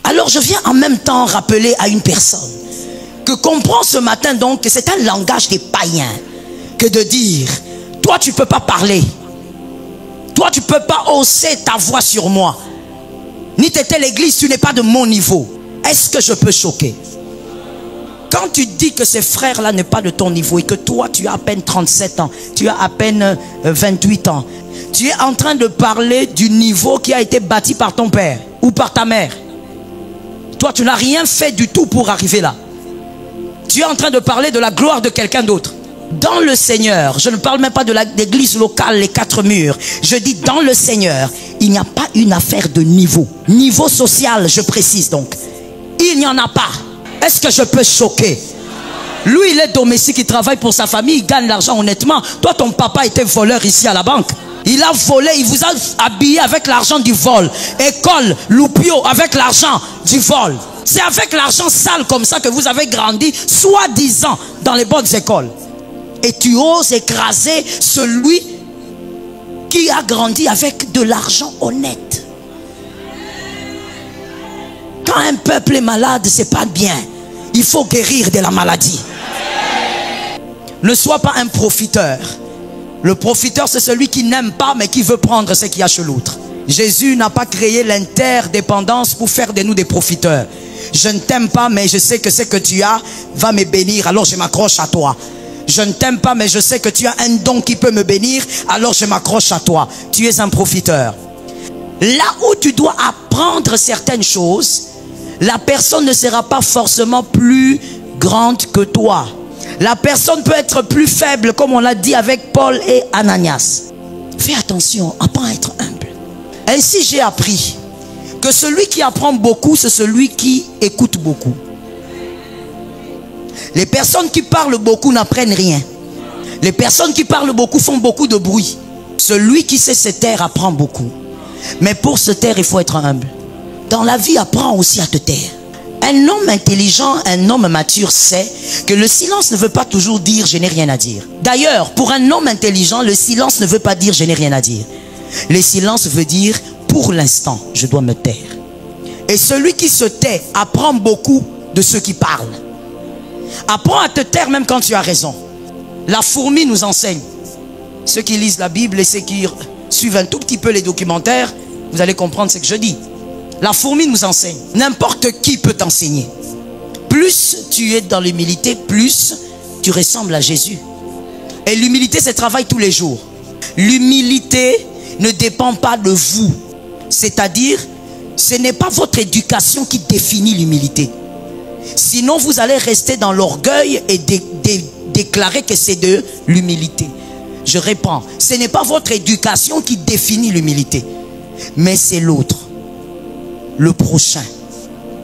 Alors je viens en même temps rappeler à une personne que comprend ce matin donc que c'est un langage des païens que de dire, toi tu ne peux pas parler, toi tu ne peux pas hausser ta voix sur moi, ni t'étais l'église, tu n'es pas de mon niveau. Est-ce que je peux choquer? Quand tu dis que ces frères-là n'est pas de ton niveau et que toi tu as à peine 37 ans, tu as à peine 28 ans, tu es en train de parler du niveau qui a été bâti par ton père ou par ta mère. Toi tu n'as rien fait du tout pour arriver là. Tu es en train de parler de la gloire de quelqu'un d'autre. Dans le Seigneur, je ne parle même pas de l'église locale, les 4 murs. Je dis dans le Seigneur, il n'y a pas une affaire de niveau. Niveau social, je précise donc. Il n'y en a pas. Est-ce que je peux choquer? Lui, il est domestique, il travaille pour sa famille, il gagne l'argent honnêtement. Toi, ton papa était voleur ici à la banque. Il a volé, il vous a habillé avec l'argent du vol. École, loupio, avec l'argent du vol. C'est avec l'argent sale comme ça que vous avez grandi, soi-disant, dans les bonnes écoles. Et tu oses écraser celui qui a grandi avec de l'argent honnête. Quand un peuple est malade, c'est pas bien. Il faut guérir de la maladie. Ne sois pas un profiteur. Le profiteur, c'est celui qui n'aime pas, mais qui veut prendre ce qu'il y a chez l'autre. Jésus n'a pas créé l'interdépendance pour faire de nous des profiteurs. Je ne t'aime pas, mais je sais que ce que tu as va me bénir, alors je m'accroche à toi. Je ne t'aime pas, mais je sais que tu as un don qui peut me bénir, alors je m'accroche à toi. Tu es un profiteur. Là où tu dois apprendre certaines choses, la personne ne sera pas forcément plus grande que toi. La personne peut être plus faible, comme on l'a dit avec Paul et Ananias. Fais attention, apprends à être humble. Ainsi j'ai appris que celui qui apprend beaucoup, c'est celui qui écoute beaucoup. Les personnes qui parlent beaucoup n'apprennent rien. Les personnes qui parlent beaucoup font beaucoup de bruit. Celui qui sait se taire apprend beaucoup. Mais pour se taire, il faut être humble. Dans la vie, apprends aussi à te taire. Un homme intelligent, un homme mature sait que le silence ne veut pas toujours dire « je n'ai rien à dire ». D'ailleurs, pour un homme intelligent, le silence ne veut pas dire « je n'ai rien à dire ». Le silence veut dire « pour l'instant, je dois me taire ». Et celui qui se tait apprend beaucoup de ceux qui parlent. Apprends à te taire même quand tu as raison. La fourmi nous enseigne. Ceux qui lisent la Bible et ceux qui suivent un tout petit peu les documentaires, vous allez comprendre ce que je dis. La fourmi nous enseigne. N'importe qui peut t'enseigner. Plus tu es dans l'humilité, plus tu ressembles à Jésus. Et l'humilité, c'est travail tous les jours. L'humilité ne dépend pas de vous. C'est-à-dire, ce n'est pas votre éducation qui définit l'humilité. Sinon, vous allez rester dans l'orgueil et déclarer que c'est de l'humilité. Je réponds, ce n'est pas votre éducation qui définit l'humilité, mais c'est l'autre. Le prochain.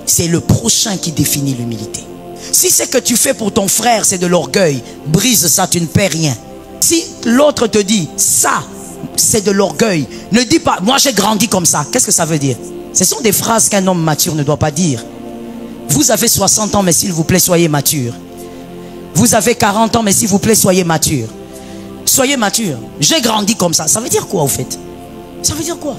C'est le prochain qui définit l'humilité. Si ce que tu fais pour ton frère, c'est de l'orgueil, brise ça, tu ne perds rien. Si l'autre te dit, ça, c'est de l'orgueil, ne dis pas, moi j'ai grandi comme ça. Qu'est-ce que ça veut dire? Ce sont des phrases qu'un homme mature ne doit pas dire. Vous avez 60 ans, mais s'il vous plaît, soyez mature. Vous avez 40 ans, mais s'il vous plaît, soyez mature. Soyez mature. J'ai grandi comme ça. Ça veut dire quoi, au fait? Ça veut dire quoi?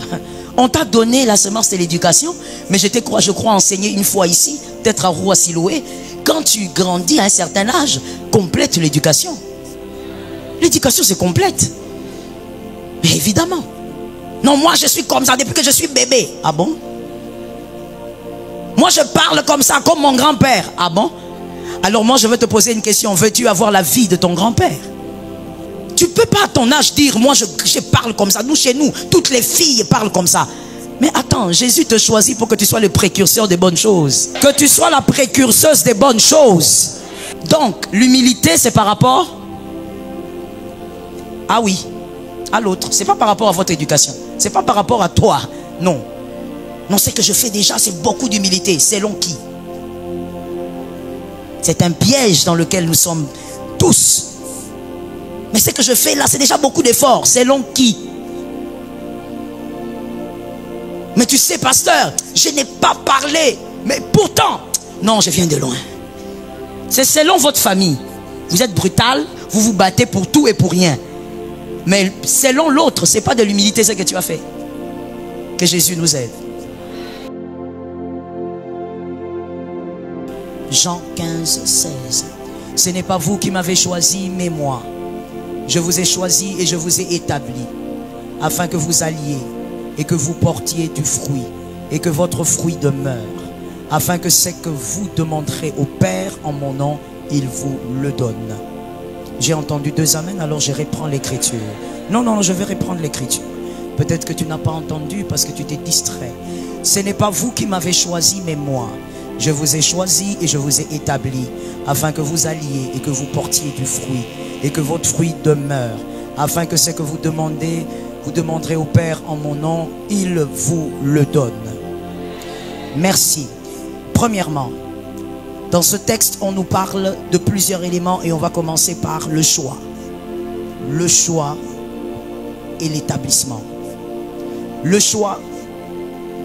On t'a donné la semence de l'éducation, mais je crois enseigner une fois ici, peut-être à Rouen, Siloé. Quand tu grandis à un certain âge, complète l'éducation. L'éducation, c'est complète. Mais évidemment. Non, moi, je suis comme ça depuis que je suis bébé. Ah bon? Moi, je parle comme ça, comme mon grand-père. Ah bon? Alors moi, je vais te poser une question. Veux-tu avoir la vie de ton grand-père? Tu ne peux pas à ton âge dire, moi je parle comme ça. Nous, chez nous, toutes les filles parlent comme ça. Mais attends, Jésus te choisit pour que tu sois le précurseur des bonnes choses. Que tu sois la précurseuse des bonnes choses. Donc, l'humilité, c'est par rapport... Ah oui, à l'autre. Ce n'est pas par rapport à votre éducation. Ce n'est pas par rapport à toi. Non. Non, ce que je fais déjà, c'est beaucoup d'humilité. Selon qui? C'est un piège dans lequel nous sommes tous. Mais ce que je fais là, c'est déjà beaucoup d'efforts. Selon qui? Mais tu sais, pasteur, je n'ai pas parlé. Mais pourtant, non, je viens de loin. C'est selon votre famille. Vous êtes brutal, vous vous battez pour tout et pour rien. Mais selon l'autre, ce n'est pas de l'humilité ce que tu as fait. Que Jésus nous aide. Jean 15, 16. Ce n'est pas vous qui m'avez choisi, mais moi. Je vous ai choisi et je vous ai établi, afin que vous alliez et que vous portiez du fruit, et que votre fruit demeure, afin que ce que vous demanderez au Père en mon nom, il vous le donne. J'ai entendu 2 amens, alors je reprends l'écriture. Non, je vais reprendre l'écriture. Peut-être que tu n'as pas entendu parce que tu t'es distrait. Ce n'est pas vous qui m'avez choisi, mais moi. Je vous ai choisi et je vous ai établi, afin que vous alliez et que vous portiez du fruit, et que votre fruit demeure, afin que ce que vous demandez, vous demanderez au Père en mon nom, il vous le donne. Merci. Premièrement, dans ce texte, on nous parle de plusieurs éléments et on va commencer par le choix. Le choix et l'établissement. Le choix,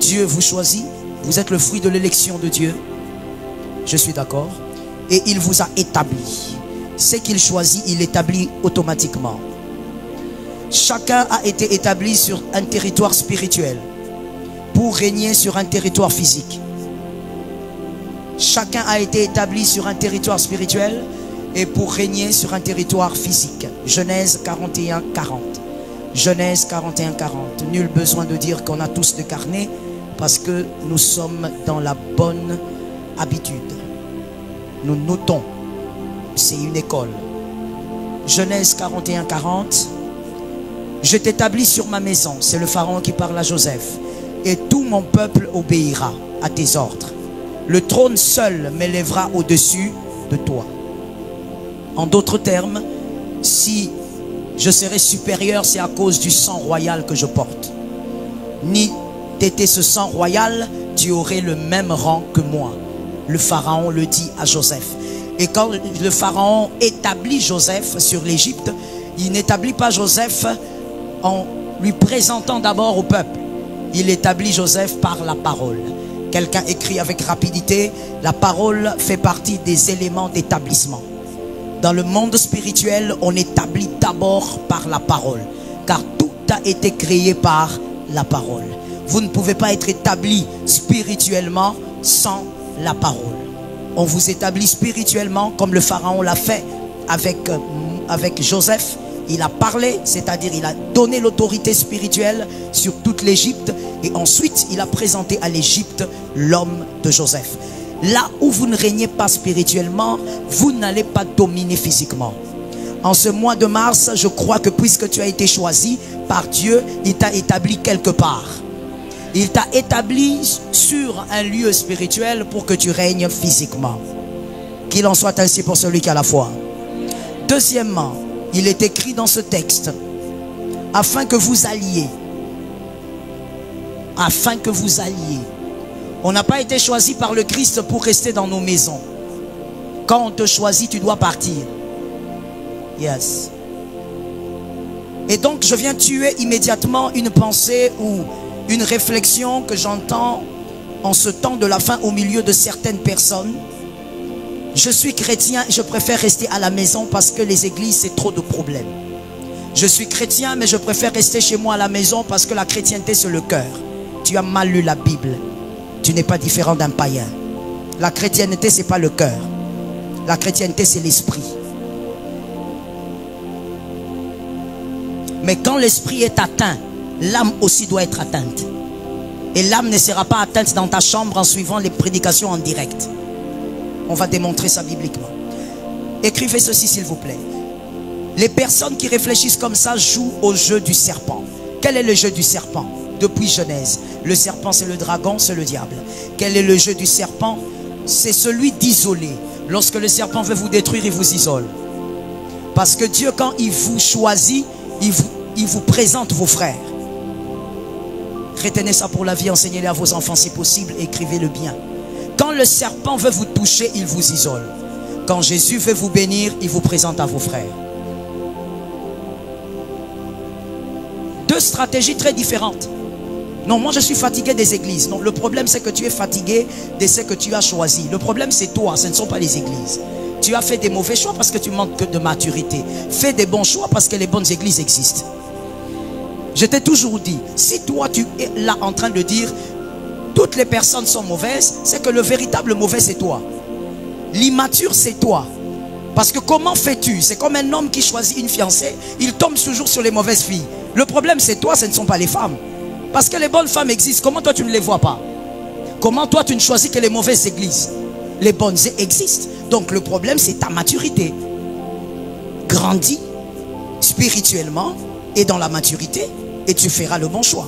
Dieu vous choisit, vous êtes le fruit de l'élection de Dieu. Je suis d'accord. Et il vous a établi. Ce qu'il choisit, il établit automatiquement. Chacun a été établi sur un territoire spirituel pour régner sur un territoire physique. Chacun a été établi sur un territoire spirituel et pour régner sur un territoire physique. Genèse 41, 40. Genèse 41, 40. Nul besoin de dire qu'on a tous de carnet parce que nous sommes dans la bonne habitude. Nous notons. C'est une école. Genèse 41, 40. Je t'établis sur ma maison. C'est le pharaon qui parle à Joseph. Et tout mon peuple obéira à tes ordres. Le trône seul m'élèvera au-dessus de toi. En d'autres termes, si je serai supérieur, c'est à cause du sang royal que je porte. Ni t'étais ce sang royal, tu aurais le même rang que moi. Le pharaon le dit à Joseph. Et quand le pharaon établit Joseph sur l'Égypte, il n'établit pas Joseph en lui présentant d'abord au peuple. Il établit Joseph par la parole. Quelqu'un écrit avec rapidité, la parole fait partie des éléments d'établissement. Dans le monde spirituel, on établit d'abord par la parole, car tout a été créé par la parole. Vous ne pouvez pas être établi spirituellement sans la parole. On vous établit spirituellement comme le pharaon l'a fait avec Joseph. Il a parlé, c'est-à-dire il a donné l'autorité spirituelle sur toute l'Égypte. Et ensuite, il a présenté à l'Égypte l'homme de Joseph. Là où vous ne régnez pas spirituellement, vous n'allez pas dominer physiquement. En ce mois de mars, je crois que puisque tu as été choisi par Dieu, il t'a établi quelque part. Il t'a établi sur un lieu spirituel pour que tu règnes physiquement. Qu'il en soit ainsi pour celui qui a la foi. Deuxièmement, il est écrit dans ce texte, afin que vous alliez. Afin que vous alliez. On n'a pas été choisi par le Christ pour rester dans nos maisons. Quand on te choisit, tu dois partir. Yes. Et donc, je viens tuer immédiatement une pensée ou une réflexion que j'entends en ce temps de la fin au milieu de certaines personnes. Je suis chrétien, je préfère rester à la maison parce que les églises, c'est trop de problèmes. Je suis chrétien, mais je préfère rester chez moi à la maison parce que la chrétienté, c'est le cœur. Tu as mal lu la Bible. Tu n'es pas différent d'un païen. La chrétienté, ce n'est pas le cœur. La chrétienté, c'est l'esprit. Mais quand l'esprit est atteint, l'âme aussi doit être atteinte. Et l'âme ne sera pas atteinte dans ta chambre en suivant les prédications en direct. On va démontrer ça bibliquement. Écrivez ceci s'il vous plaît. Les personnes qui réfléchissent comme ça jouent au jeu du serpent. Quel est le jeu du serpent? Depuis Genèse, le serpent c'est le dragon, c'est le diable. Quel est le jeu du serpent? C'est celui d'isoler. Lorsque le serpent veut vous détruire, il vous isole. Parce que Dieu, quand il vous choisit, il vous présente vos frères. Retenez ça pour la vie, enseignez-le à vos enfants si possible, écrivez-le bien. Quand le serpent veut vous toucher, il vous isole. Quand Jésus veut vous bénir, il vous présente à vos frères. Deux stratégies très différentes. Non, moi je suis fatigué des églises. Non, le problème c'est que tu es fatigué de ce que tu as choisi. Le problème c'est toi, ce ne sont pas les églises. Tu as fait des mauvais choix parce que tu manques de maturité. Fais des bons choix parce que les bonnes églises existent. Je t'ai toujours dit, si toi tu es là en train de dire toutes les personnes sont mauvaises, c'est que le véritable mauvais c'est toi. L'immature, c'est toi. Parce que comment fais-tu? C'est comme un homme qui choisit une fiancée, il tombe toujours sur les mauvaises filles. Le problème, c'est toi, ce ne sont pas les femmes. Parce que les bonnes femmes existent. Comment toi, tu ne les vois pas? Comment toi, tu ne choisis que les mauvaises églises? Les bonnes existent. Donc le problème, c'est ta maturité. Grandis spirituellement et dans la maturité, et tu feras le bon choix.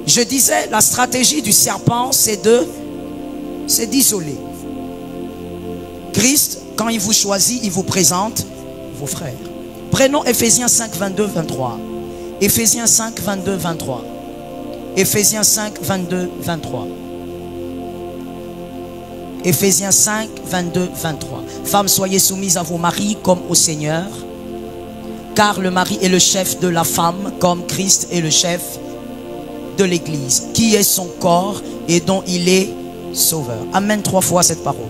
Je disais, la stratégie du serpent, c'est d'isoler. Christ, quand il vous choisit, il vous présente vos frères. Prenons Ephésiens 5, 22, 23. Ephésiens 5, 22, 23. Ephésiens 5, 22, 23. Ephésiens 5, 22, 23. Femmes, soyez soumises à vos maris comme au Seigneur, car le mari est le chef de la femme, comme Christ est le chef de l'église, qui est son corps et dont il est sauveur. Amen 3 fois cette parole.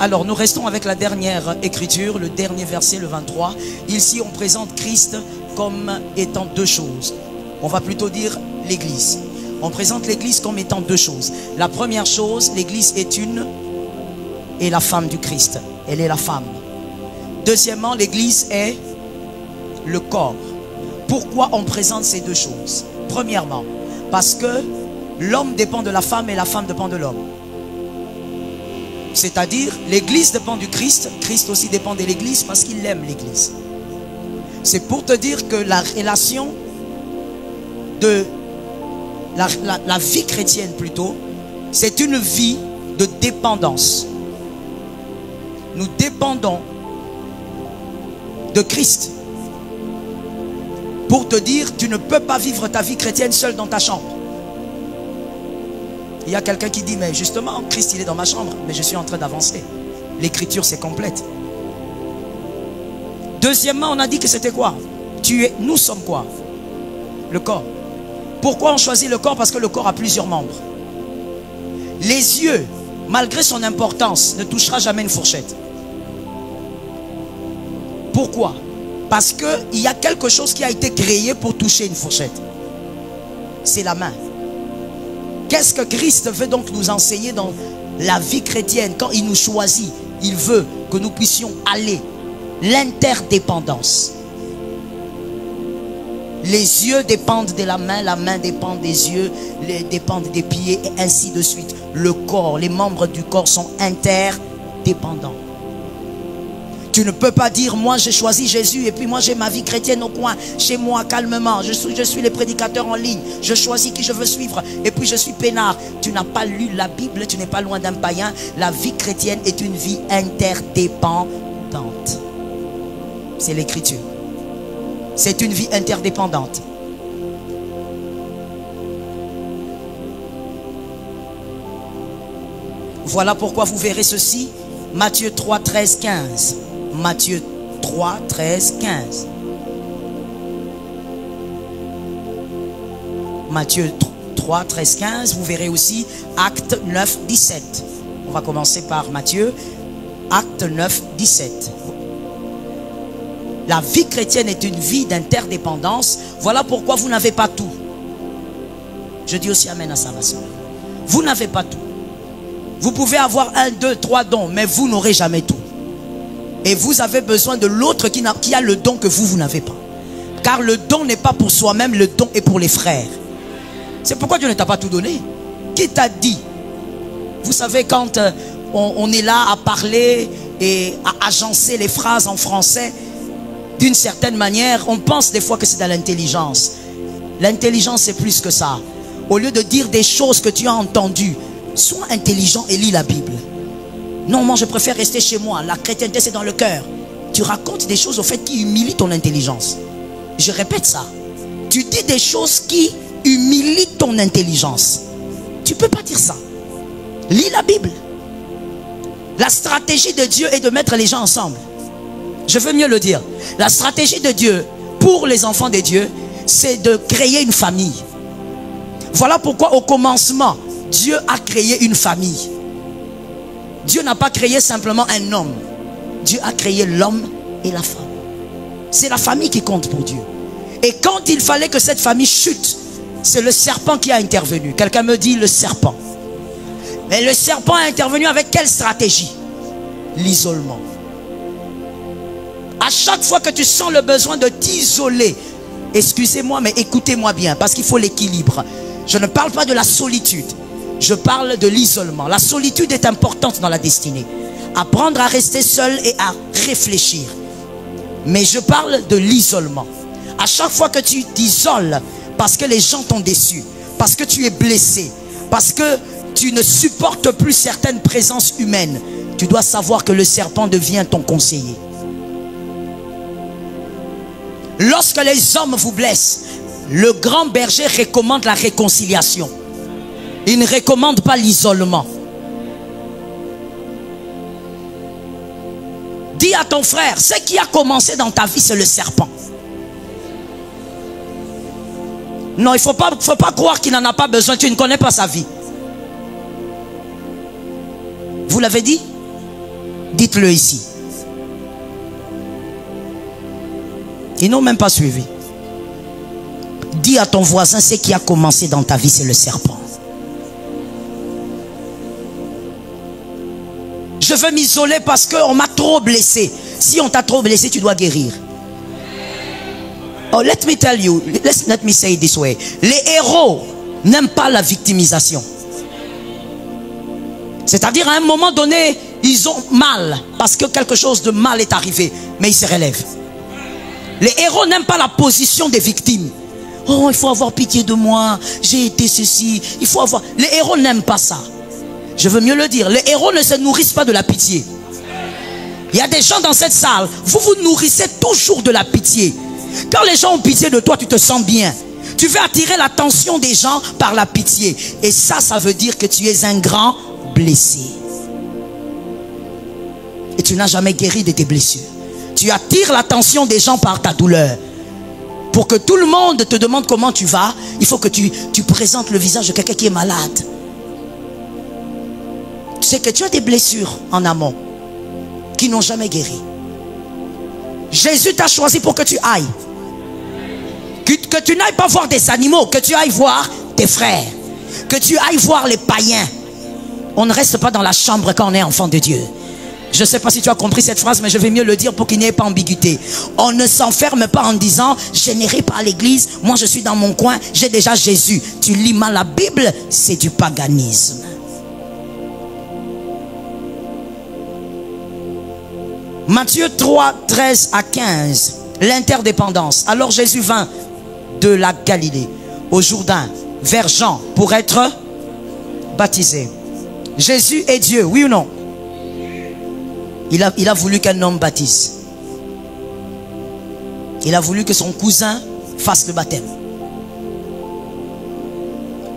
Alors nous restons avec la dernière écriture, le dernier verset, le 23. Ici on présente Christ comme étant deux choses. On va plutôt dire l'église. On présente l'église comme étant deux choses. La première chose, l'église est une et la femme du Christ. Elle est la femme. Deuxièmement, l'église est le corps. Pourquoi on présente ces deux choses? Premièrement, parce que l'homme dépend de la femme et la femme dépend de l'homme. C'est-à-dire, l'église dépend du Christ, Christ aussi dépend de l'église parce qu'il aime l'église. C'est pour te dire que la relation de la vie chrétienne plutôt, c'est une vie de dépendance. Nous dépendons de Christ. Pour te dire, tu ne peux pas vivre ta vie chrétienne seule dans ta chambre. Il y a quelqu'un qui dit, mais justement, Christ il est dans ma chambre, mais je suis en train d'avancer. L'écriture c'est complète. Deuxièmement, on a dit que c'était quoi? Nous sommes quoi? Le corps. Pourquoi on choisit le corps? Parce que le corps a plusieurs membres. Les yeux, malgré son importance, ne touchera jamais une fourchette. Pourquoi? Parce qu'il y a quelque chose qui a été créé pour toucher une fourchette. C'est la main. Qu'est-ce que Christ veut donc nous enseigner dans la vie chrétienne? Quand il nous choisit, il veut que nous puissions aller. L'interdépendance. Les yeux dépendent de la main dépend des yeux, dépendent des pieds et ainsi de suite. Le corps, les membres du corps sont interdépendants. Tu ne peux pas dire, moi j'ai choisi Jésus et puis moi j'ai ma vie chrétienne au coin, chez moi calmement, je suis les prédicateurs en ligne, je choisis qui je veux suivre et puis je suis peinard. Tu n'as pas lu la Bible, tu n'es pas loin d'un païen. La vie chrétienne est une vie interdépendante. C'est l'écriture. C'est une vie interdépendante. Voilà pourquoi vous verrez ceci. Matthieu 3, 13, 15. Matthieu 3, 13, 15. Matthieu 3, 13, 15. Vous verrez aussi Acte 9, 17. On va commencer par Matthieu. Acte 9, 17. La vie chrétienne est une vie d'interdépendance. Voilà pourquoi vous n'avez pas tout. Je dis aussi amen à ça, ma soeur. Vous n'avez pas tout. Vous pouvez avoir 1, 2, 3 dons, mais vous n'aurez jamais tout. Et vous avez besoin de l'autre qui a le don que vous n'avez pas. Car le don n'est pas pour soi-même, le don est pour les frères. C'est pourquoi Dieu ne t'a pas tout donné. Qui t'a dit? Vous savez, quand on est là à parler et à agencer les phrases en français, d'une certaine manière, on pense des fois que c'est de l'intelligence. L'intelligence, c'est plus que ça. Au lieu de dire des choses que tu as entendues, sois intelligent et lis la Bible. Non, moi je préfère rester chez moi. La chrétienté, c'est dans le cœur. Tu racontes des choses au fait qui humilient ton intelligence. Je répète ça. Tu dis des choses qui humilient ton intelligence. Tu ne peux pas dire ça. Lis la Bible. La stratégie de Dieu est de mettre les gens ensemble. Je veux mieux le dire. La stratégie de Dieu pour les enfants de Dieu, c'est de créer une famille. Voilà pourquoi au commencement, Dieu a créé une famille. Dieu n'a pas créé simplement un homme. Dieu a créé l'homme et la femme. C'est la famille qui compte pour Dieu. Et quand il fallait que cette famille chute, c'est le serpent qui a intervenu. Quelqu'un me dit le serpent. Mais le serpent est intervenu avec quelle stratégie? L'isolement. À chaque fois que tu sens le besoin de t'isoler, excusez-moi, mais écoutez-moi bien, parce qu'il faut l'équilibre. Je ne parle pas de la solitude, je parle de l'isolement. La solitude est importante dans la destinée. Apprendre à rester seul et à réfléchir. Mais je parle de l'isolement. À chaque fois que tu t'isoles, parce que les gens t'ont déçu, parce que tu es blessé, parce que tu ne supportes plus certaines présences humaines, tu dois savoir que le serpent devient ton conseiller. Lorsque les hommes vous blessent, le grand berger recommande la réconciliation. Il ne recommande pas l'isolement. Dis à ton frère, ce qui a commencé dans ta vie, c'est le serpent. Non, il ne faut pas croire qu'il n'en a pas besoin. Tu ne connais pas sa vie. Vous l'avez dit? Dites-le ici. Ils n'ont même pas suivi. Dis à ton voisin, ce qui a commencé dans ta vie, c'est le serpent. Je veux m'isoler parce qu'on m'a trop blessé. Si on t'a trop blessé, tu dois guérir. Oh, let me tell you, let me say it this way. Les héros n'aiment pas la victimisation. C'est-à-dire à un moment donné, ils ont mal parce que quelque chose de mal est arrivé, mais ils se relèvent. Les héros n'aiment pas la position des victimes. Oh, il faut avoir pitié de moi, j'ai été ceci, il faut avoir... Les héros n'aiment pas ça. Je veux mieux le dire, les héros ne se nourrissent pas de la pitié. Il y a des gens dans cette salle, vous vous nourrissez toujours de la pitié. Quand les gens ont pitié de toi, tu te sens bien. Tu veux attirer l'attention des gens par la pitié. Et ça veut dire que tu es un grand blessé. Et tu n'as jamais guéri de tes blessures. Tu attires l'attention des gens par ta douleur. Pour que tout le monde te demande comment tu vas, il faut que tu présentes le visage de quelqu'un qui est malade. Tu sais que tu as des blessures en amont qui n'ont jamais guéri. Jésus t'a choisi pour que tu ailles. Que tu n'ailles pas voir des animaux, que tu ailles voir tes frères. Que tu ailles voir les païens. On ne reste pas dans la chambre quand on est enfant de Dieu. Je ne sais pas si tu as compris cette phrase, mais je vais mieux le dire pour qu'il n'y ait pas ambiguïté. On ne s'enferme pas en disant, je n'irai pas à l'église, moi je suis dans mon coin, j'ai déjà Jésus. Tu lis mal la Bible, c'est du paganisme. Matthieu 3, 13 à 15, l'interdépendance. Alors Jésus vint de la Galilée au Jourdain vers Jean pour être baptisé. Jésus est Dieu, oui ou non? Il a voulu qu'un homme baptise. Il a voulu que son cousin fasse le baptême.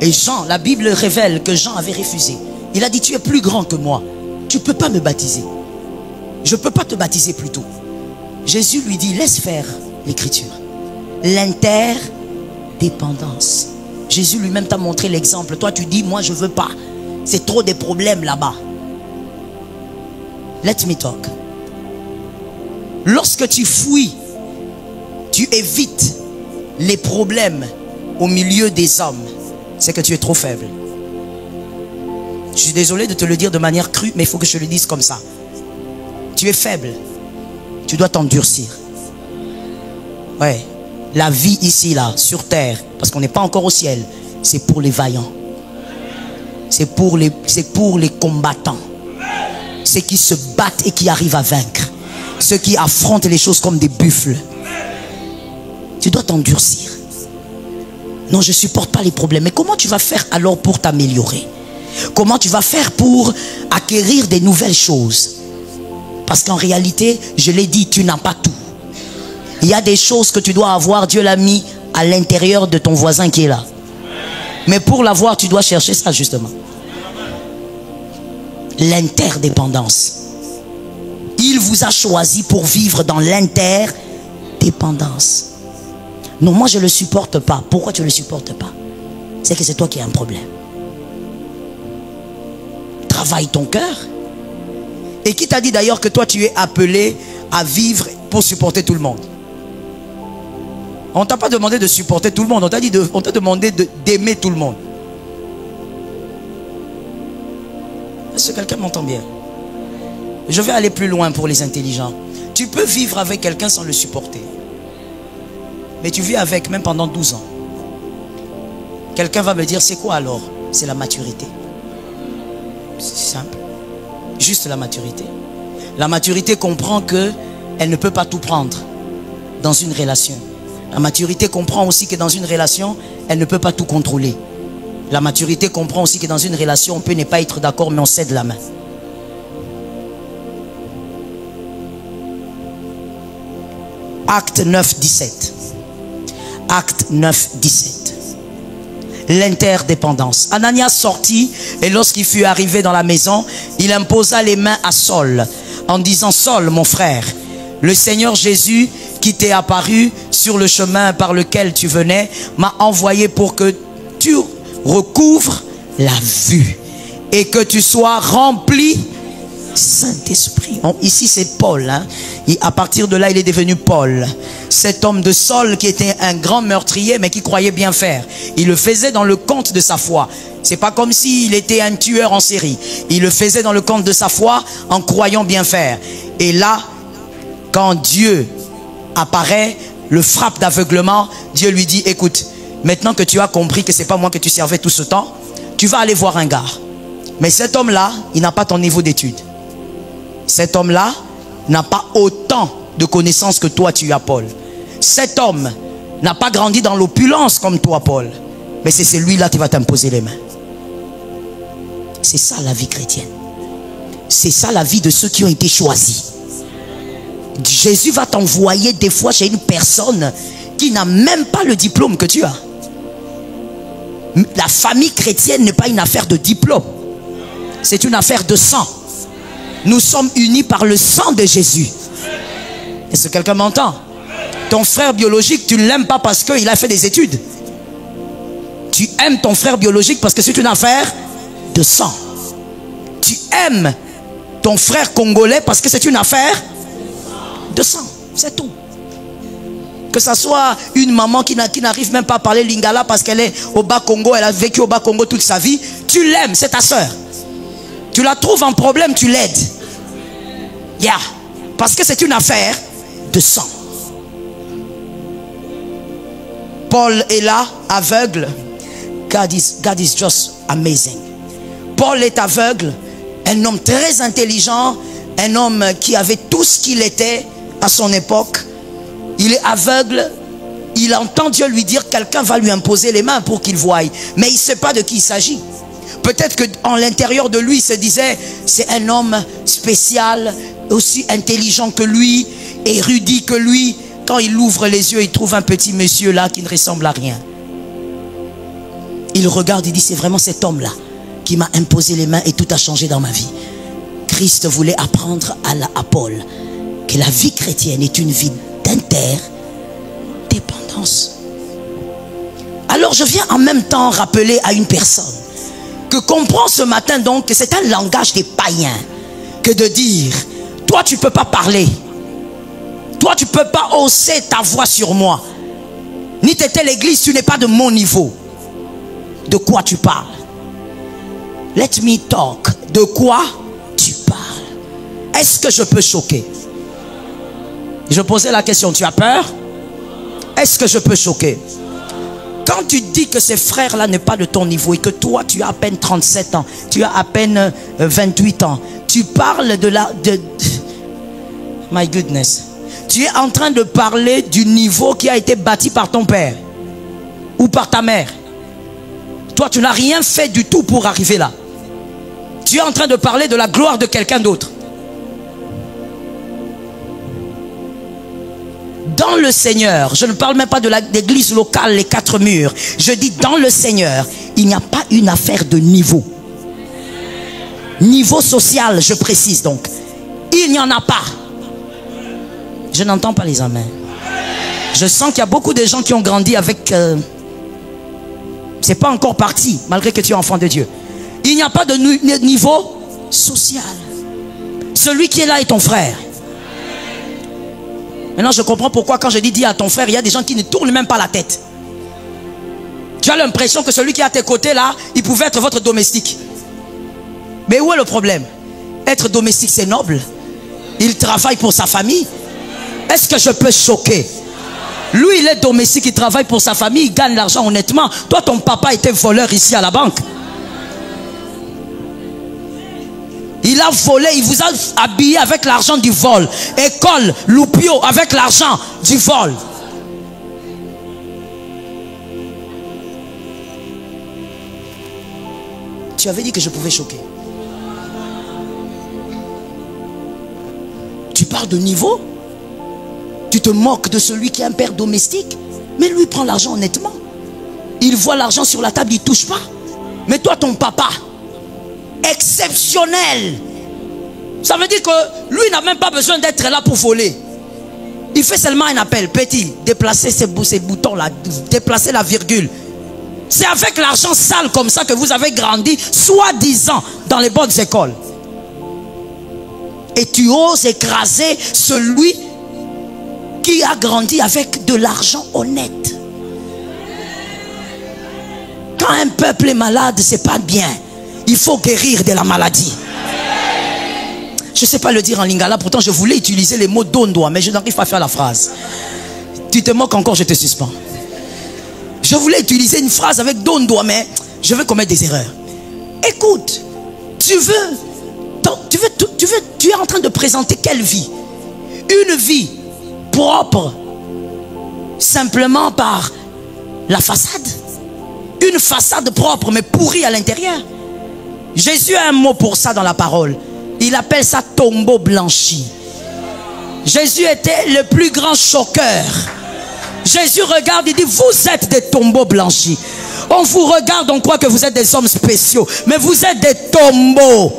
Et Jean, la Bible révèle que Jean avait refusé. Il a dit, tu es plus grand que moi. Tu ne peux pas me baptiser. Je ne peux pas te baptiser plus tôt. Jésus lui dit, laisse faire l'écriture. L'interdépendance. Jésus lui-même t'a montré l'exemple. Toi tu dis, moi je ne veux pas. C'est trop des problèmes là-bas. Let me talk. Lorsque tu fuis, tu évites les problèmes au milieu des hommes, c'est que tu es trop faible. Je suis désolé de te le dire de manière crue, mais il faut que je le dise comme ça. Tu es faible. Tu dois t'endurcir. Ouais. La vie ici, là, sur terre, parce qu'on n'est pas encore au ciel, c'est pour les vaillants. C'est pour les combattants. Ceux qui se battent et qui arrivent à vaincre. Ceux qui affrontent les choses comme des buffles. Tu dois t'endurcir. Non, je ne supporte pas les problèmes. Mais comment tu vas faire alors pour t'améliorer? Comment tu vas faire pour acquérir des nouvelles choses? Parce qu'en réalité, je l'ai dit, tu n'as pas tout. Il y a des choses que tu dois avoir, Dieu l'a mis à l'intérieur de ton voisin qui est là. Mais pour l'avoir, tu dois chercher ça justement. L'interdépendance. Il vous a choisi pour vivre dans l'interdépendance. Non, moi je ne le supporte pas. Pourquoi tu ne le supportes pas? C'est que c'est toi qui as un problème. Travaille ton cœur. Et qui t'a dit d'ailleurs que toi tu es appelé à vivre pour supporter tout le monde? On ne t'a pas demandé de supporter tout le monde. On t'a demandé d'aimer tout le monde. Est-ce que quelqu'un m'entend bien? Je vais aller plus loin pour les intelligents. Tu peux vivre avec quelqu'un sans le supporter. Mais tu vis avec même pendant 12 ans. Quelqu'un va me dire, c'est quoi alors? C'est la maturité. C'est simple. Juste la maturité. La maturité comprend qu'elle ne peut pas tout prendre dans une relation. La maturité comprend aussi que dans une relation, elle ne peut pas tout contrôler. La maturité comprend aussi que dans une relation, on peut ne pas être d'accord, mais on cède la main. Acte 9, 17. Acte 9, 17. L'interdépendance. Ananias sortit et lorsqu'il fut arrivé dans la maison, il imposa les mains à Saul en disant, Saul, mon frère, le Seigneur Jésus qui t'est apparu sur le chemin par lequel tu venais m'a envoyé pour que tu recouvres la vue et que tu sois rempli Saint-Esprit. Ici c'est Paul, hein? Et à partir de là il est devenu Paul. Cet homme de Saul qui était un grand meurtrier mais qui croyait bien faire. Il le faisait dans le compte de sa foi. C'est pas comme s'il était un tueur en série. Il le faisait dans le compte de sa foi en croyant bien faire. Et là, quand Dieu apparaît, le frappe d'aveuglement, Dieu lui dit, écoute, maintenant que tu as compris que c'est pas moi que tu servais tout ce temps, tu vas aller voir un gars. Mais cet homme-là, il n'a pas ton niveau d'études. Cet homme-là n'a pas autant de connaissances que toi tu as, Paul. Cet homme n'a pas grandi dans l'opulence comme toi, Paul. Mais c'est celui-là qui va t'imposer les mains. C'est ça la vie chrétienne. C'est ça la vie de ceux qui ont été choisis. Jésus va t'envoyer des fois chez une personne qui n'a même pas le diplôme que tu as. La famille chrétienne n'est pas une affaire de diplôme. C'est une affaire de sang. Nous sommes unis par le sang de Jésus. Est-ce que quelqu'un m'entend? Ton frère biologique, tu ne l'aimes pas parce qu'il a fait des études. Tu aimes ton frère biologique parce que c'est une affaire de sang. Tu aimes ton frère congolais parce que c'est une affaire de sang. C'est tout. Que ça soit une maman qui n'arrive même pas à parler lingala parce qu'elle est au Bas-Congo, elle a vécu au Bas-Congo toute sa vie. Tu l'aimes, c'est ta soeur. Tu la trouves en problème, tu l'aides. Yeah. Parce que c'est une affaire de sang. Paul est là, aveugle. God is just amazing. Paul est aveugle, un homme très intelligent, un homme qui avait tout ce qu'il était à son époque. Il est aveugle, il entend Dieu lui dire quelqu'un va lui imposer les mains pour qu'il voie. Mais il ne sait pas de qui il s'agit. Peut-être qu'en l'intérieur de lui, il se disait, c'est un homme spécial, aussi intelligent que lui, érudit que lui. Quand il ouvre les yeux, il trouve un petit monsieur là qui ne ressemble à rien. Il regarde, il dit, c'est vraiment cet homme-là qui m'a imposé les mains et tout a changé dans ma vie. Christ voulait apprendre à Paul que la vie chrétienne est une vie d'interdépendance. Alors je viens en même temps rappeler à une personne que comprend ce matin donc que c'est un langage des païens que de dire, toi tu ne peux pas parler, toi tu ne peux pas hausser ta voix sur moi, ni t'étais l'église, tu n'es pas de mon niveau. De quoi tu parles? Let me talk. De quoi tu parles? Est-ce que je peux choquer? Je posais la question, tu as peur? Est-ce que je peux choquer? Quand tu dis que ces frères-là n'est pas de ton niveau et que toi tu as à peine 37 ans, tu as à peine 28 ans, tu parles de la... My goodness. Tu es en train de parler du niveau qui a été bâti par ton père ou par ta mère. Toi tu n'as rien fait du tout pour arriver là. Tu es en train de parler de la gloire de quelqu'un d'autre. Dans le Seigneur, je ne parle même pas de l'église locale, les 4 murs. Je dis dans le Seigneur, il n'y a pas une affaire de niveau. Niveau social, je précise donc. Il n'y en a pas. Je n'entends pas les amens. Je sens qu'il y a beaucoup de gens qui ont grandi avec... c'est pas encore parti, malgré que tu es enfant de Dieu. Il n'y a pas de niveau social. Celui qui est là est ton frère. Maintenant, je comprends pourquoi quand je dis à ton frère, il y a des gens qui ne tournent même pas la tête. Tu as l'impression que celui qui est à tes côtés là, il pouvait être votre domestique. Mais où est le problème? Être domestique, c'est noble. Il travaille pour sa famille. Est-ce que je peux choquer? Lui, il est domestique, il travaille pour sa famille, il gagne l'argent honnêtement. Toi, ton papa était voleur ici à la banque. Il a volé, il vous a habillé avec l'argent du vol. École, loupio, avec l'argent du vol. Tu avais dit que je pouvais choquer. Tu parles de niveau? Tu te moques de celui qui est un père domestique? Mais lui prend l'argent honnêtement. Il voit l'argent sur la table, il ne touche pas. Mais toi, ton papa, exceptionnel. Ça veut dire que lui n'a même pas besoin d'être là pour voler. Il fait seulement un appel. Petit, déplacer ces boutons-là, déplacer la virgule. C'est avec l'argent sale comme ça que vous avez grandi, soi-disant, dans les bonnes écoles. Et tu oses écraser celui qui a grandi avec de l'argent honnête. Quand un peuple est malade, c'est pas bien. Il faut guérir de la maladie. Je ne sais pas le dire en lingala, pourtant je voulais utiliser les mots d'ondoa, mais je n'arrive pas à faire la phrase. Tu te moques encore, je te suspends. Je voulais utiliser une phrase avec d'ondoa, mais je vais commettre des erreurs. Écoute, tu es en train de présenter quelle vie? Une vie propre, simplement par la façade. Une façade propre, mais pourrie à l'intérieur. Jésus a un mot pour ça dans la parole. Il appelle ça tombeau blanchi. Jésus était le plus grand choqueur. Jésus regarde, il dit, vous êtes des tombeaux blanchis. On vous regarde, on croit que vous êtes des hommes spéciaux, mais vous êtes des tombeaux.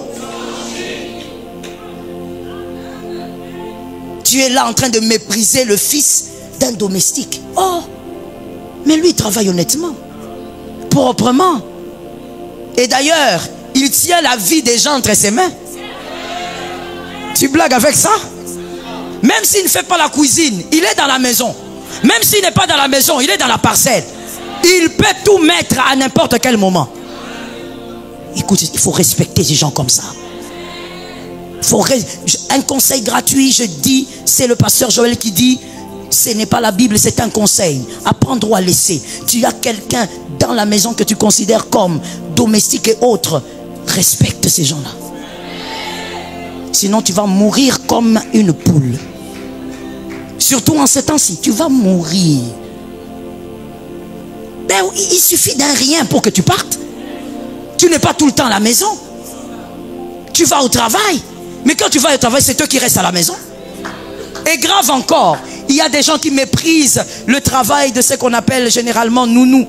Tu es là en train de mépriser le fils d'un domestique. Oh, mais lui il travaille honnêtement, proprement. Et d'ailleurs, il tient la vie des gens entre ses mains. Tu blagues avec ça? Même s'il ne fait pas la cuisine, il est dans la maison. Même s'il n'est pas dans la maison, il est dans la parcelle. Il peut tout mettre à n'importe quel moment. Écoute, il faut respecter ces gens comme ça. Un conseil gratuit, je dis, c'est le pasteur Joël qui dit, ce n'est pas la Bible, c'est un conseil. Apprendre ou à laisser. Tu as quelqu'un dans la maison que tu considères comme domestique et autre, respecte ces gens-là. Sinon tu vas mourir comme une poule. Surtout en ce temps-ci, tu vas mourir. Ben, il suffit d'un rien pour que tu partes. Tu n'es pas tout le temps à la maison. Tu vas au travail. Mais quand tu vas au travail, c'est eux qui restent à la maison. Et grave encore, il y a des gens qui méprisent le travail de ce qu'on appelle généralement nounou.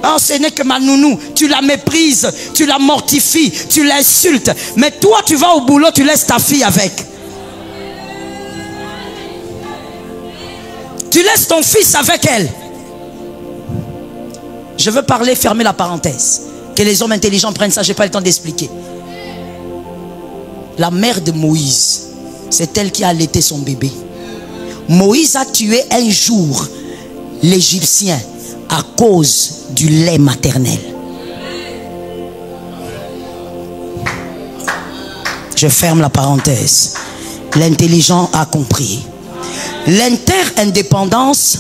Oh, ce n'est que ma nounou. Tu la méprises, tu la mortifies, tu l'insultes. Mais toi, tu vas au boulot, tu laisses ta fille avec. Tu laisses ton fils avec elle. Je veux parler, fermer la parenthèse. Que les hommes intelligents prennent ça, je n'ai pas le temps d'expliquer. La mère de Moïse, c'est elle qui a allaité son bébé. Moïse a tué un jour l'Égyptien à cause du lait maternel. Je ferme la parenthèse. L'intelligent a compris. L'interindépendance,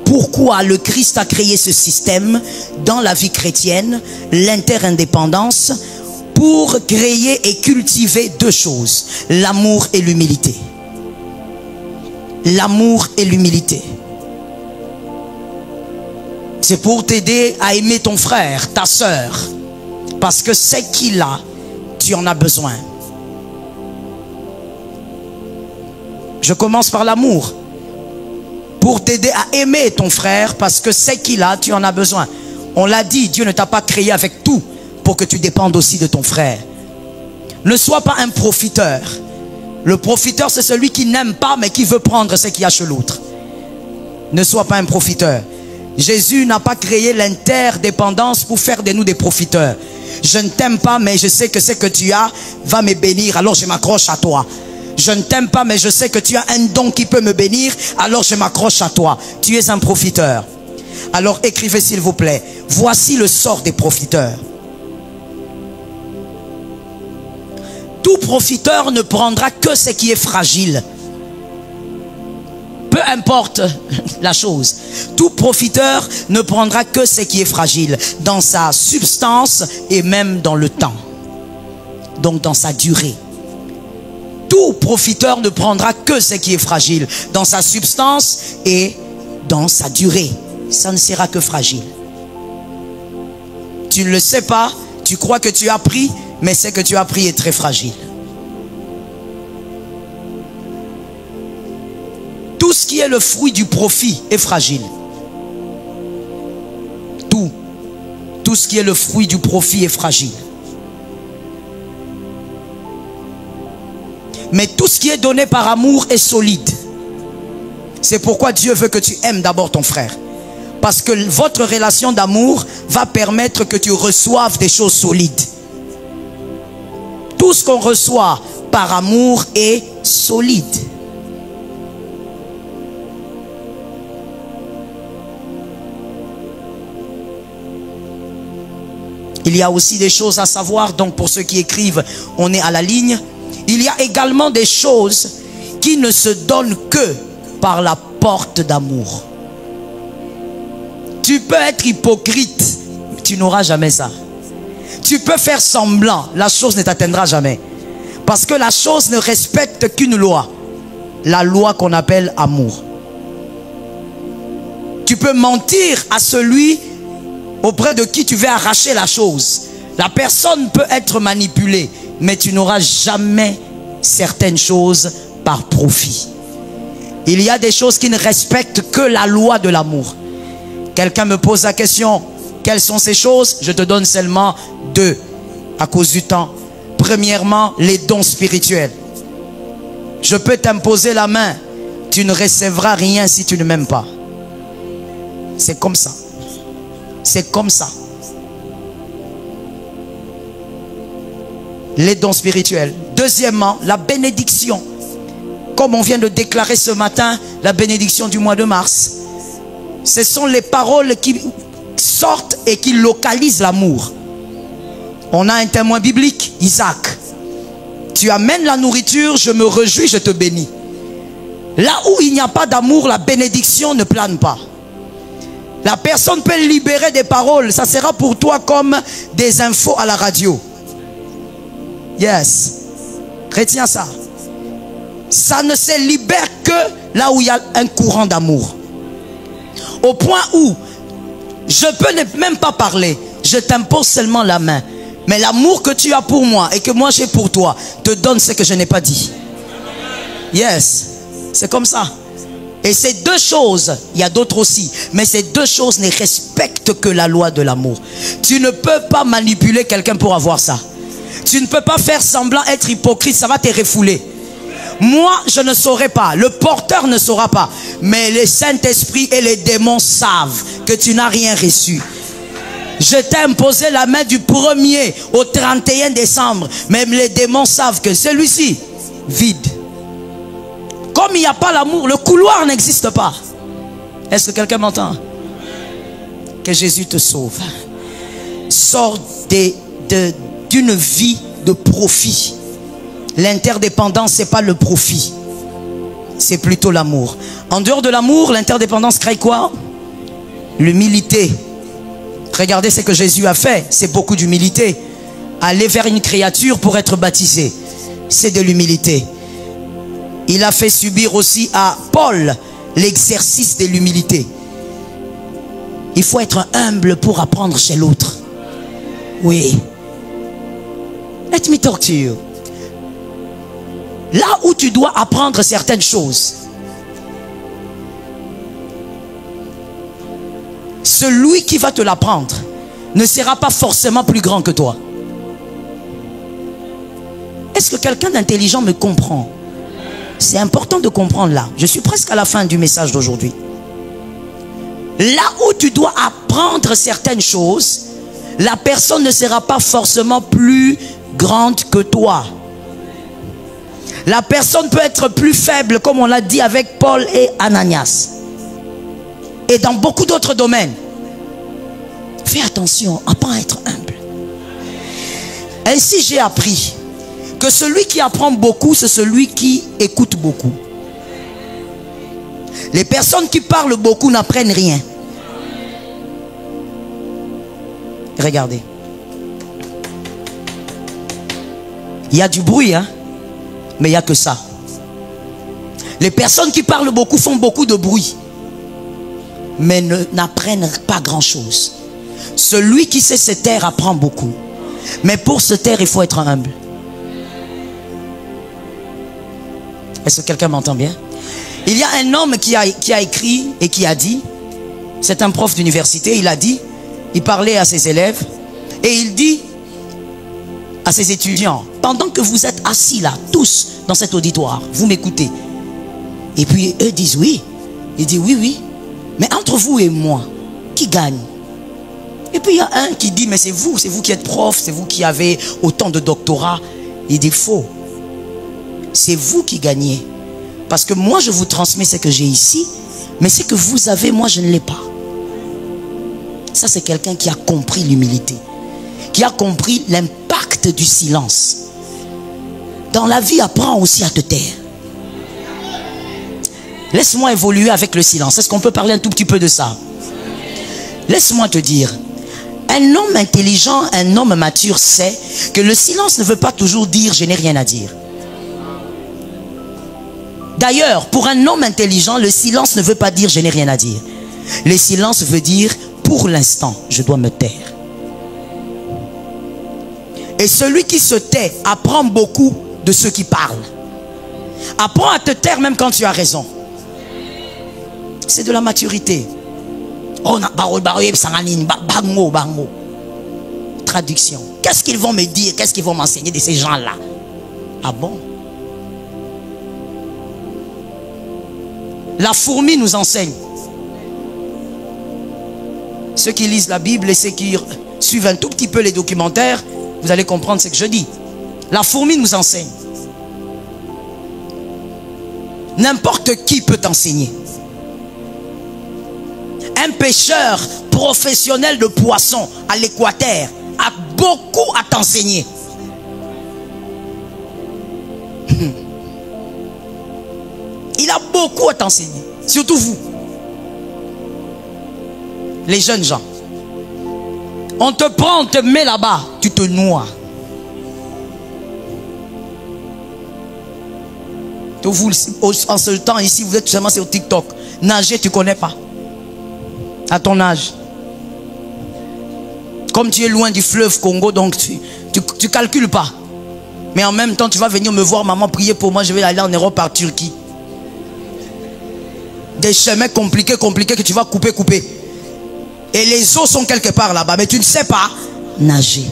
pourquoi le Christ a créé ce système dans la vie chrétienne, l'interindépendance, pour créer et cultiver deux choses, l'amour et l'humilité. L'amour et l'humilité. C'est pour t'aider à aimer ton frère, ta soeur, parce que c'est qu'il a, tu en as besoin. Je commence par l'amour. Pour t'aider à aimer ton frère, parce que c'est qu'il a, tu en as besoin. On l'a dit, Dieu ne t'a pas créé avec tout pour que tu dépendes aussi de ton frère. Ne sois pas un profiteur. Le profiteur, c'est celui qui n'aime pas, mais qui veut prendre ce qu'il y a chez l'autre. Ne sois pas un profiteur. Jésus n'a pas créé l'interdépendance pour faire de nous des profiteurs. Je ne t'aime pas, mais je sais que ce que tu as va me bénir, alors je m'accroche à toi. Je ne t'aime pas, mais je sais que tu as un don qui peut me bénir, alors je m'accroche à toi. Tu es un profiteur. Alors écrivez s'il vous plaît. Voici le sort des profiteurs. Tout profiteur ne prendra que ce qui est fragile. Peu importe la chose. Tout profiteur ne prendra que ce qui est fragile dans sa substance et même dans le temps. Donc dans sa durée. Tout profiteur ne prendra que ce qui est fragile dans sa substance et dans sa durée. Ça ne sera que fragile. Tu ne le sais pas, tu crois que tu as pris, mais ce que tu as pris est très fragile. Tout ce qui est le fruit du profit est fragile. Tout ce qui est le fruit du profit est fragile. Mais tout ce qui est donné par amour est solide. C'est pourquoi Dieu veut que tu aimes d'abord ton frère. Parce que votre relation d'amour va permettre que tu reçoives des choses solides. Tout ce qu'on reçoit par amour est solide. Il y a aussi des choses à savoir, donc pour ceux qui écrivent, on est à la ligne. Il y a également des choses qui ne se donnent que par la porte d'amour. Tu peux être hypocrite, tu n'auras jamais ça. Tu peux faire semblant, la chose ne t'atteindra jamais. Parce que la chose ne respecte qu'une loi. La loi qu'on appelle amour. Tu peux mentir à celui auprès de qui tu veux arracher la chose. La personne peut être manipulée, mais tu n'auras jamais certaines choses par profit. Il y a des choses qui ne respectent que la loi de l'amour. Quelqu'un me pose la question, quelles sont ces choses? Je te donne seulement deux à cause du temps. Premièrement, les dons spirituels. Je peux t'imposer la main, tu ne recevras rien si tu ne m'aimes pas. C'est comme ça. C'est comme ça. Les dons spirituels. Deuxièmement, la bénédiction. Comme on vient de déclarer ce matin, la bénédiction du mois de mars. Ce sont les paroles qui sortent et qui localisent l'amour. On a un témoin biblique, Isaac. Tu amènes la nourriture, je me réjouis, je te bénis. Là où il n'y a pas d'amour, la bénédiction ne plane pas. La personne peut libérer des paroles, ça sera pour toi comme des infos à la radio. Yes. Retiens ça. Ça ne se libère que là où il y a un courant d'amour. Au point où je peux ne même pas parler, je t'impose seulement la main. Mais l'amour que tu as pour moi et que moi j'ai pour toi te donne ce que je n'ai pas dit. Yes. C'est comme ça. Et ces deux choses, il y a d'autres aussi, mais ces deux choses ne respectent que la loi de l'amour. Tu ne peux pas manipuler quelqu'un pour avoir ça. Tu ne peux pas faire semblant être hypocrite, ça va te refouler. Moi, je ne saurais pas, le porteur ne saura pas, mais le Saint-Esprit et les démons savent que tu n'as rien reçu. Je t'ai imposé la main du 1er au 31 décembre, même les démons savent que celui-ci, vide. Comme il n'y a pas l'amour, le couloir n'existe pas. Est-ce que quelqu'un m'entend? Que Jésus te sauve. Sors d'une vie de profit. L'interdépendance, ce n'est pas le profit. C'est plutôt l'amour. En dehors de l'amour, l'interdépendance crée quoi? L'humilité. Regardez ce que Jésus a fait. C'est beaucoup d'humilité. Aller vers une créature pour être baptisé, c'est de l'humilité. Il a fait subir aussi à Paul l'exercice de l'humilité. Il faut être humble pour apprendre chez l'autre. Oui. Let me talk to you. Là où tu dois apprendre certaines choses, celui qui va te l'apprendre ne sera pas forcément plus grand que toi. Est-ce que quelqu'un d'intelligent me comprend? C'est important de comprendre là. Je suis presque à la fin du message d'aujourd'hui. Là où tu dois apprendre certaines choses, la personne ne sera pas forcément plus grande que toi. La personne peut être plus faible, comme on l'a dit avec Paul et Ananias. Et dans beaucoup d'autres domaines. Fais attention, apprends à être humble. Ainsi j'ai appris que celui qui apprend beaucoup, c'est celui qui écoute beaucoup. Les personnes qui parlent beaucoup n'apprennent rien. Regardez. Il y a du bruit, hein, mais il n'y a que ça. Les personnes qui parlent beaucoup font beaucoup de bruit, mais n'apprennent pas grand-chose. Celui qui sait se taire apprend beaucoup. Mais pour se taire, il faut être humble. Est-ce que quelqu'un m'entend bien? Il y a un homme qui a écrit et qui a dit, c'est un prof d'université, il a dit, il parlait à ses élèves et il dit à ses étudiants, pendant que vous êtes assis là, tous dans cet auditoire, vous m'écoutez. Et puis eux disent oui. Il dit oui, oui. Mais entre vous et moi, qui gagne? Et puis il y a un qui dit, mais c'est vous qui êtes prof, c'est vous qui avez autant de doctorats. Il dit faux. C'est vous qui gagnez. Parce que moi je vous transmets ce que j'ai ici, mais ce que vous avez, moi je ne l'ai pas. Ça c'est quelqu'un qui a compris l'humilité, qui a compris l'impact du silence. Dans la vie, apprends aussi à te taire. Laisse-moi évoluer avec le silence. Est-ce qu'on peut parler un tout petit peu de ça? Laisse-moi te dire, un homme intelligent, un homme mature sait que le silence ne veut pas toujours dire je n'ai rien à dire. D'ailleurs, pour un homme intelligent, le silence ne veut pas dire je n'ai rien à dire. Le silence veut dire pour l'instant, je dois me taire. Et celui qui se tait apprend beaucoup de ceux qui parlent. Apprends à te taire même quand tu as raison. C'est de la maturité. Traduction. Qu'est-ce qu'ils vont me dire? Qu'est-ce qu'ils vont m'enseigner de ces gens-là? Ah bon? La fourmi nous enseigne. Ceux qui lisent la Bible et ceux qui suivent un tout petit peu les documentaires, vous allez comprendre ce que je dis. La fourmi nous enseigne. N'importe qui peut t'enseigner. Un pêcheur professionnel de poissons à l'Équateur a beaucoup à t'enseigner. Il a beaucoup à t'enseigner. Surtout vous. Les jeunes gens. On te prend, on te met là-bas, tu te noies. Vous, en ce temps ici, vous êtes seulement sur TikTok. Nager, tu ne connais pas. À ton âge. Comme tu es loin du fleuve Congo, donc tu calcules pas. Mais en même temps, tu vas venir me voir, maman, prier pour moi, je vais aller en Europe par Turquie. Des chemins compliqués que tu vas couper. Et les eaux sont quelque part là-bas, mais tu ne sais pas nager.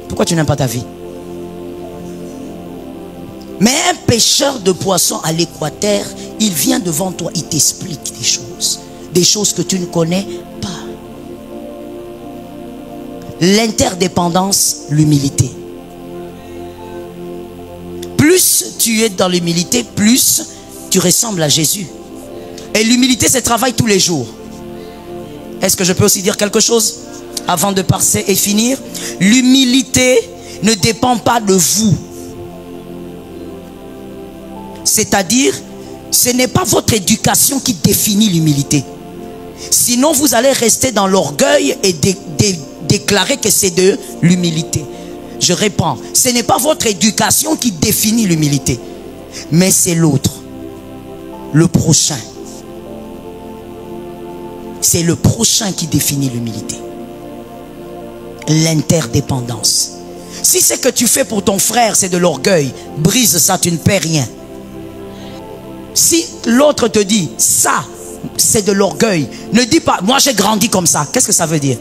Pourquoi tu n'aimes pas ta vie? Mais un pêcheur de poissons à l'Équateur, il vient devant toi, il t'explique des choses. Des choses que tu ne connais pas. L'interdépendance, l'humilité. Plus tu es dans l'humilité, plus tu ressembles à Jésus. Et l'humilité, c'est travail tous les jours. Est-ce que je peux aussi dire quelque chose avant de passer et finir? L'humilité ne dépend pas de vous. C'est-à-dire, ce n'est pas votre éducation qui définit l'humilité. Sinon, vous allez rester dans l'orgueil et déclarer que c'est de l'humilité. Je réponds, ce n'est pas votre éducation qui définit l'humilité, mais c'est l'autre, le prochain. C'est le prochain qui définit l'humilité. L'interdépendance. Si ce que tu fais pour ton frère, c'est de l'orgueil, brise ça, tu ne perds rien. Si l'autre te dit, ça, c'est de l'orgueil, ne dis pas, moi j'ai grandi comme ça. Qu'est-ce que ça veut dire?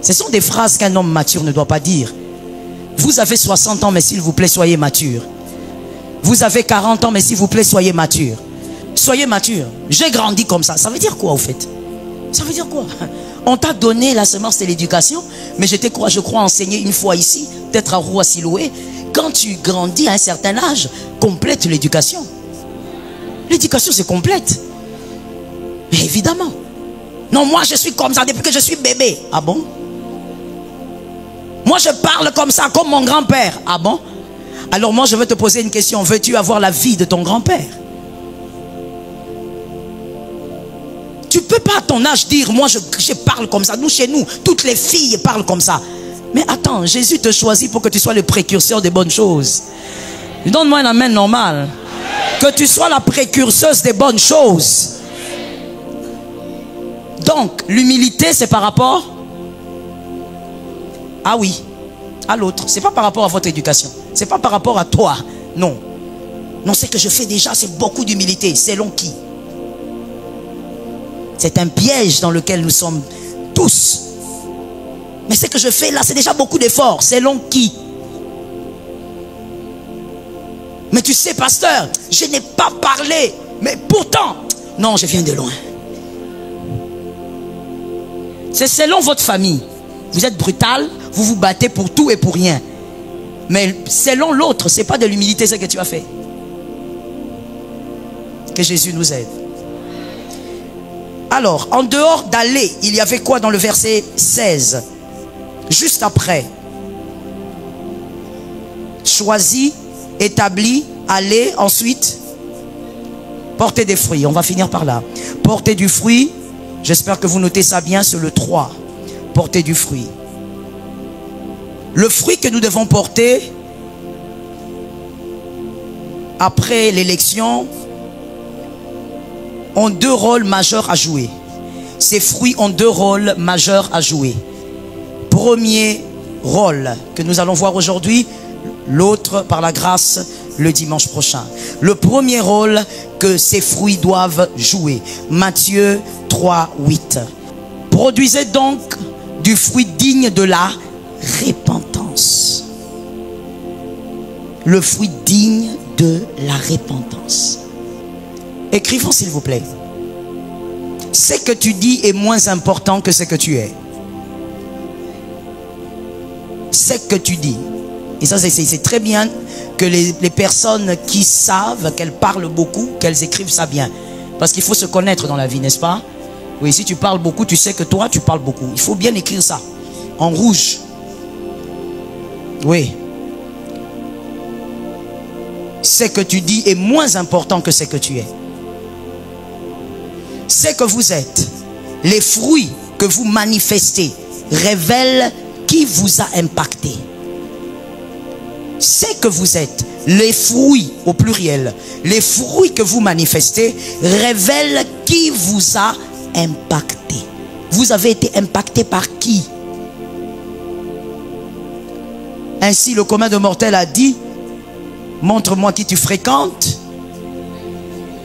Ce sont des phrases qu'un homme mature ne doit pas dire. Vous avez 60 ans, mais s'il vous plaît, soyez mature. Vous avez 40 ans, mais s'il vous plaît, soyez mature. Soyez mature. J'ai grandi comme ça. Ça veut dire quoi au fait? Ça veut dire quoi? On t'a donné la semence de l'éducation, mais je crois enseigner une fois ici, peut-être à Rouen Siloué. Quand tu grandis à un certain âge, complète l'éducation. L'éducation c'est complète. Mais évidemment. Non, moi je suis comme ça depuis que je suis bébé. Ah bon? Moi, je parle comme ça, comme mon grand-père. Ah bon? Alors moi, je vais te poser une question. Veux-tu avoir la vie de ton grand-père? Tu ne peux pas à ton âge dire, moi, je parle comme ça. Nous, chez nous, toutes les filles parlent comme ça. Mais attends, Jésus te choisit pour que tu sois le précurseur des bonnes choses. Donne-moi un amen normal. Que tu sois la précurseuse des bonnes choses. Donc, l'humilité, c'est par rapport... Ah oui, à l'autre. C'est pas par rapport à votre éducation. C'est pas par rapport à toi. Non. Non, ce que je fais déjà, c'est beaucoup d'humilité. Selon qui? C'est un piège dans lequel nous sommes tous. Mais ce que je fais là, c'est déjà beaucoup d'efforts. Selon qui? Mais tu sais, pasteur, je n'ai pas parlé. Mais pourtant, non, je viens de loin. C'est selon votre famille. Vous êtes brutal, vous vous battez pour tout et pour rien. Mais selon l'autre, ce n'est pas de l'humilité ce que tu as fait. Que Jésus nous aide. Alors, en dehors d'aller, il y avait quoi dans le verset 16? Juste après. Choisi, établi, aller, ensuite porter des fruits. On va finir par là. Porter du fruit, j'espère que vous notez ça bien, c'est le 3. Porter du fruit. Le fruit que nous devons porter après l'élection ont 2 rôles majeurs à jouer. Ces fruits ont 2 rôles majeurs à jouer. Premier rôle que nous allons voir aujourd'hui, l'autre par la grâce le dimanche prochain. Le premier rôle que ces fruits doivent jouer. Matthieu 3, 8. Produisez donc du fruit digne de la repentance. Le fruit digne de la repentance. Écrivons s'il vous plaît. Ce que tu dis est moins important que ce que tu es. Ce que tu dis. Et ça c'est très bien que les personnes qui savent, qu'elles parlent beaucoup, qu'elles écrivent ça bien. Parce qu'il faut se connaître dans la vie, n'est-ce pas? Oui, si tu parles beaucoup, tu sais que toi, tu parles beaucoup. Il faut bien écrire ça. En rouge. Oui. Ce que tu dis est moins important que ce que tu es. Ce que vous êtes, les fruits que vous manifestez révèlent qui vous a impacté. Ce que vous êtes, les fruits au pluriel, les fruits que vous manifestez révèlent qui vous a impacté. Vous avez été impacté par qui? Ainsi le commun de mortels a dit, montre-moi qui tu fréquentes.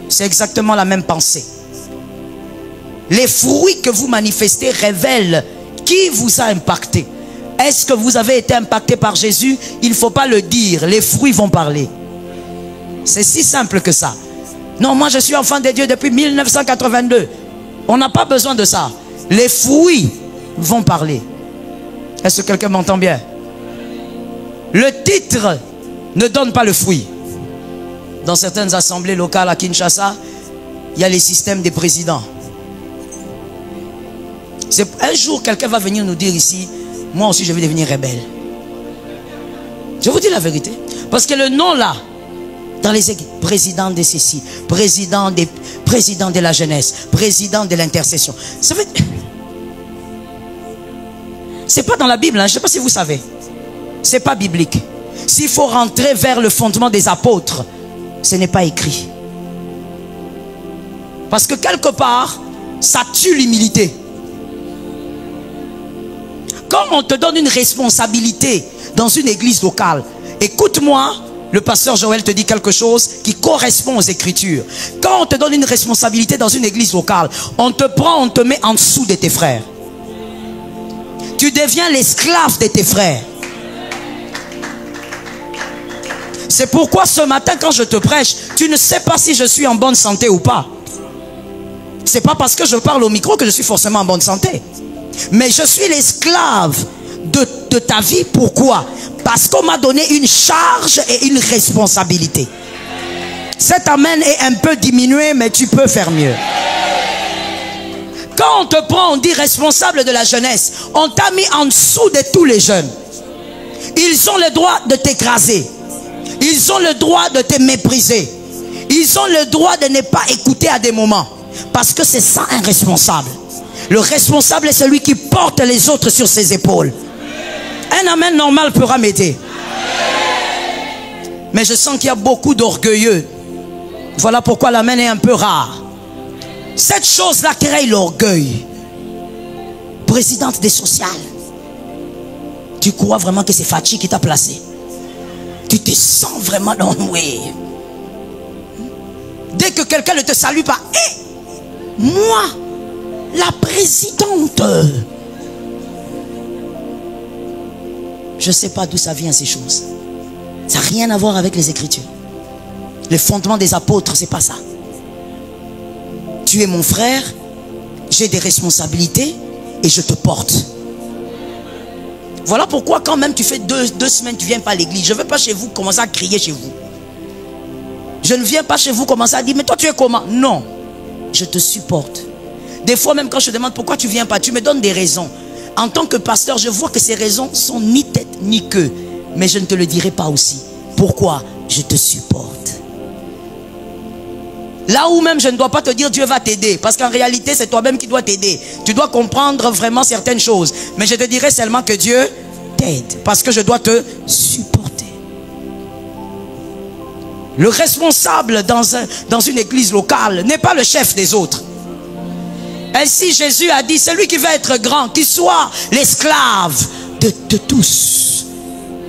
C'est exactement la même pensée. Les fruits que vous manifestez révèlent qui vous a impacté. Est-ce que vous avez été impacté par Jésus? Il ne faut pas le dire, les fruits vont parler. C'est si simple que ça. Non, moi je suis enfant de Dieu depuis 1982. On n'a pas besoin de ça. Les fruits vont parler. Est-ce que quelqu'un m'entend bien? Le titre ne donne pas le fruit. Dans certaines assemblées locales à Kinshasa, il y a les systèmes des présidents. Un jour, quelqu'un va venir nous dire ici, moi aussi je vais devenir rebelle. Je vous dis la vérité. Parce que le nom là, dans les églises, président de ceci, président de la jeunesse, président de l'intercession. C'est pas dans la Bible, hein? Je ne sais pas si vous savez. C'est pas biblique. S'il faut rentrer vers le fondement des apôtres, ce n'est pas écrit. Parce que quelque part, ça tue l'humilité. Quand on te donne une responsabilité dans une église locale, écoute-moi, le pasteur Joël te dit quelque chose qui correspond aux Écritures. Quand on te donne une responsabilité dans une église locale, on te prend, on te met en dessous de tes frères. Tu deviens l'esclave de tes frères. C'est pourquoi ce matin, quand je te prêche, tu ne sais pas si je suis en bonne santé ou pas. C'est pas parce que je parle au micro que je suis forcément en bonne santé. Mais je suis l'esclave de ta vie. Pourquoi? Parce qu'on m'a donné une charge et une responsabilité. Cet amen est un peu diminué, mais tu peux faire mieux. Quand on te prend, on dit responsable de la jeunesse. On t'a mis en dessous de tous les jeunes. Ils ont le droit de t'écraser. Ils ont le droit de te mépriser. Ils ont le droit de ne pas écouter à des moments. Parce que c'est ça un responsable. Le responsable est celui qui porte les autres sur ses épaules. Un amen normal pourra m'aider. Mais je sens qu'il y a beaucoup d'orgueilleux. Voilà pourquoi l'amen est un peu rare. Cette chose-là crée l'orgueil. Présidente des sociales. Tu crois vraiment que c'est Fachi qui t'a placé? Tu te sens vraiment dans le way. Dès que quelqu'un ne te salue pas, moi, la présidente. Je ne sais pas d'où ça vient ces choses. Ça n'a rien à voir avec les Écritures. Le fondement des apôtres, c'est pas ça. Tu es mon frère, j'ai des responsabilités et je te porte. Voilà pourquoi quand même tu fais deux semaines, tu ne viens pas à l'église. Je ne veux pas chez vous commencer à crier chez vous. Je ne viens pas chez vous commencer à dire, mais toi tu es comment? Non, je te supporte. Des fois même quand je te demande pourquoi tu ne viens pas, tu me donnes des raisons. En tant que pasteur, je vois que ces raisons sont ni tête ni queue. Mais je ne te le dirai pas aussi. Pourquoi? Je te supporte. Là où même je ne dois pas te dire Dieu va t'aider. Parce qu'en réalité c'est toi-même qui dois t'aider. Tu dois comprendre vraiment certaines choses. Mais je te dirai seulement que Dieu t'aide. Parce que je dois te supporter. Le responsable dans une église locale n'est pas le chef des autres. Ainsi Jésus a dit, celui qui veut être grand, qu'il soit l'esclave de tous.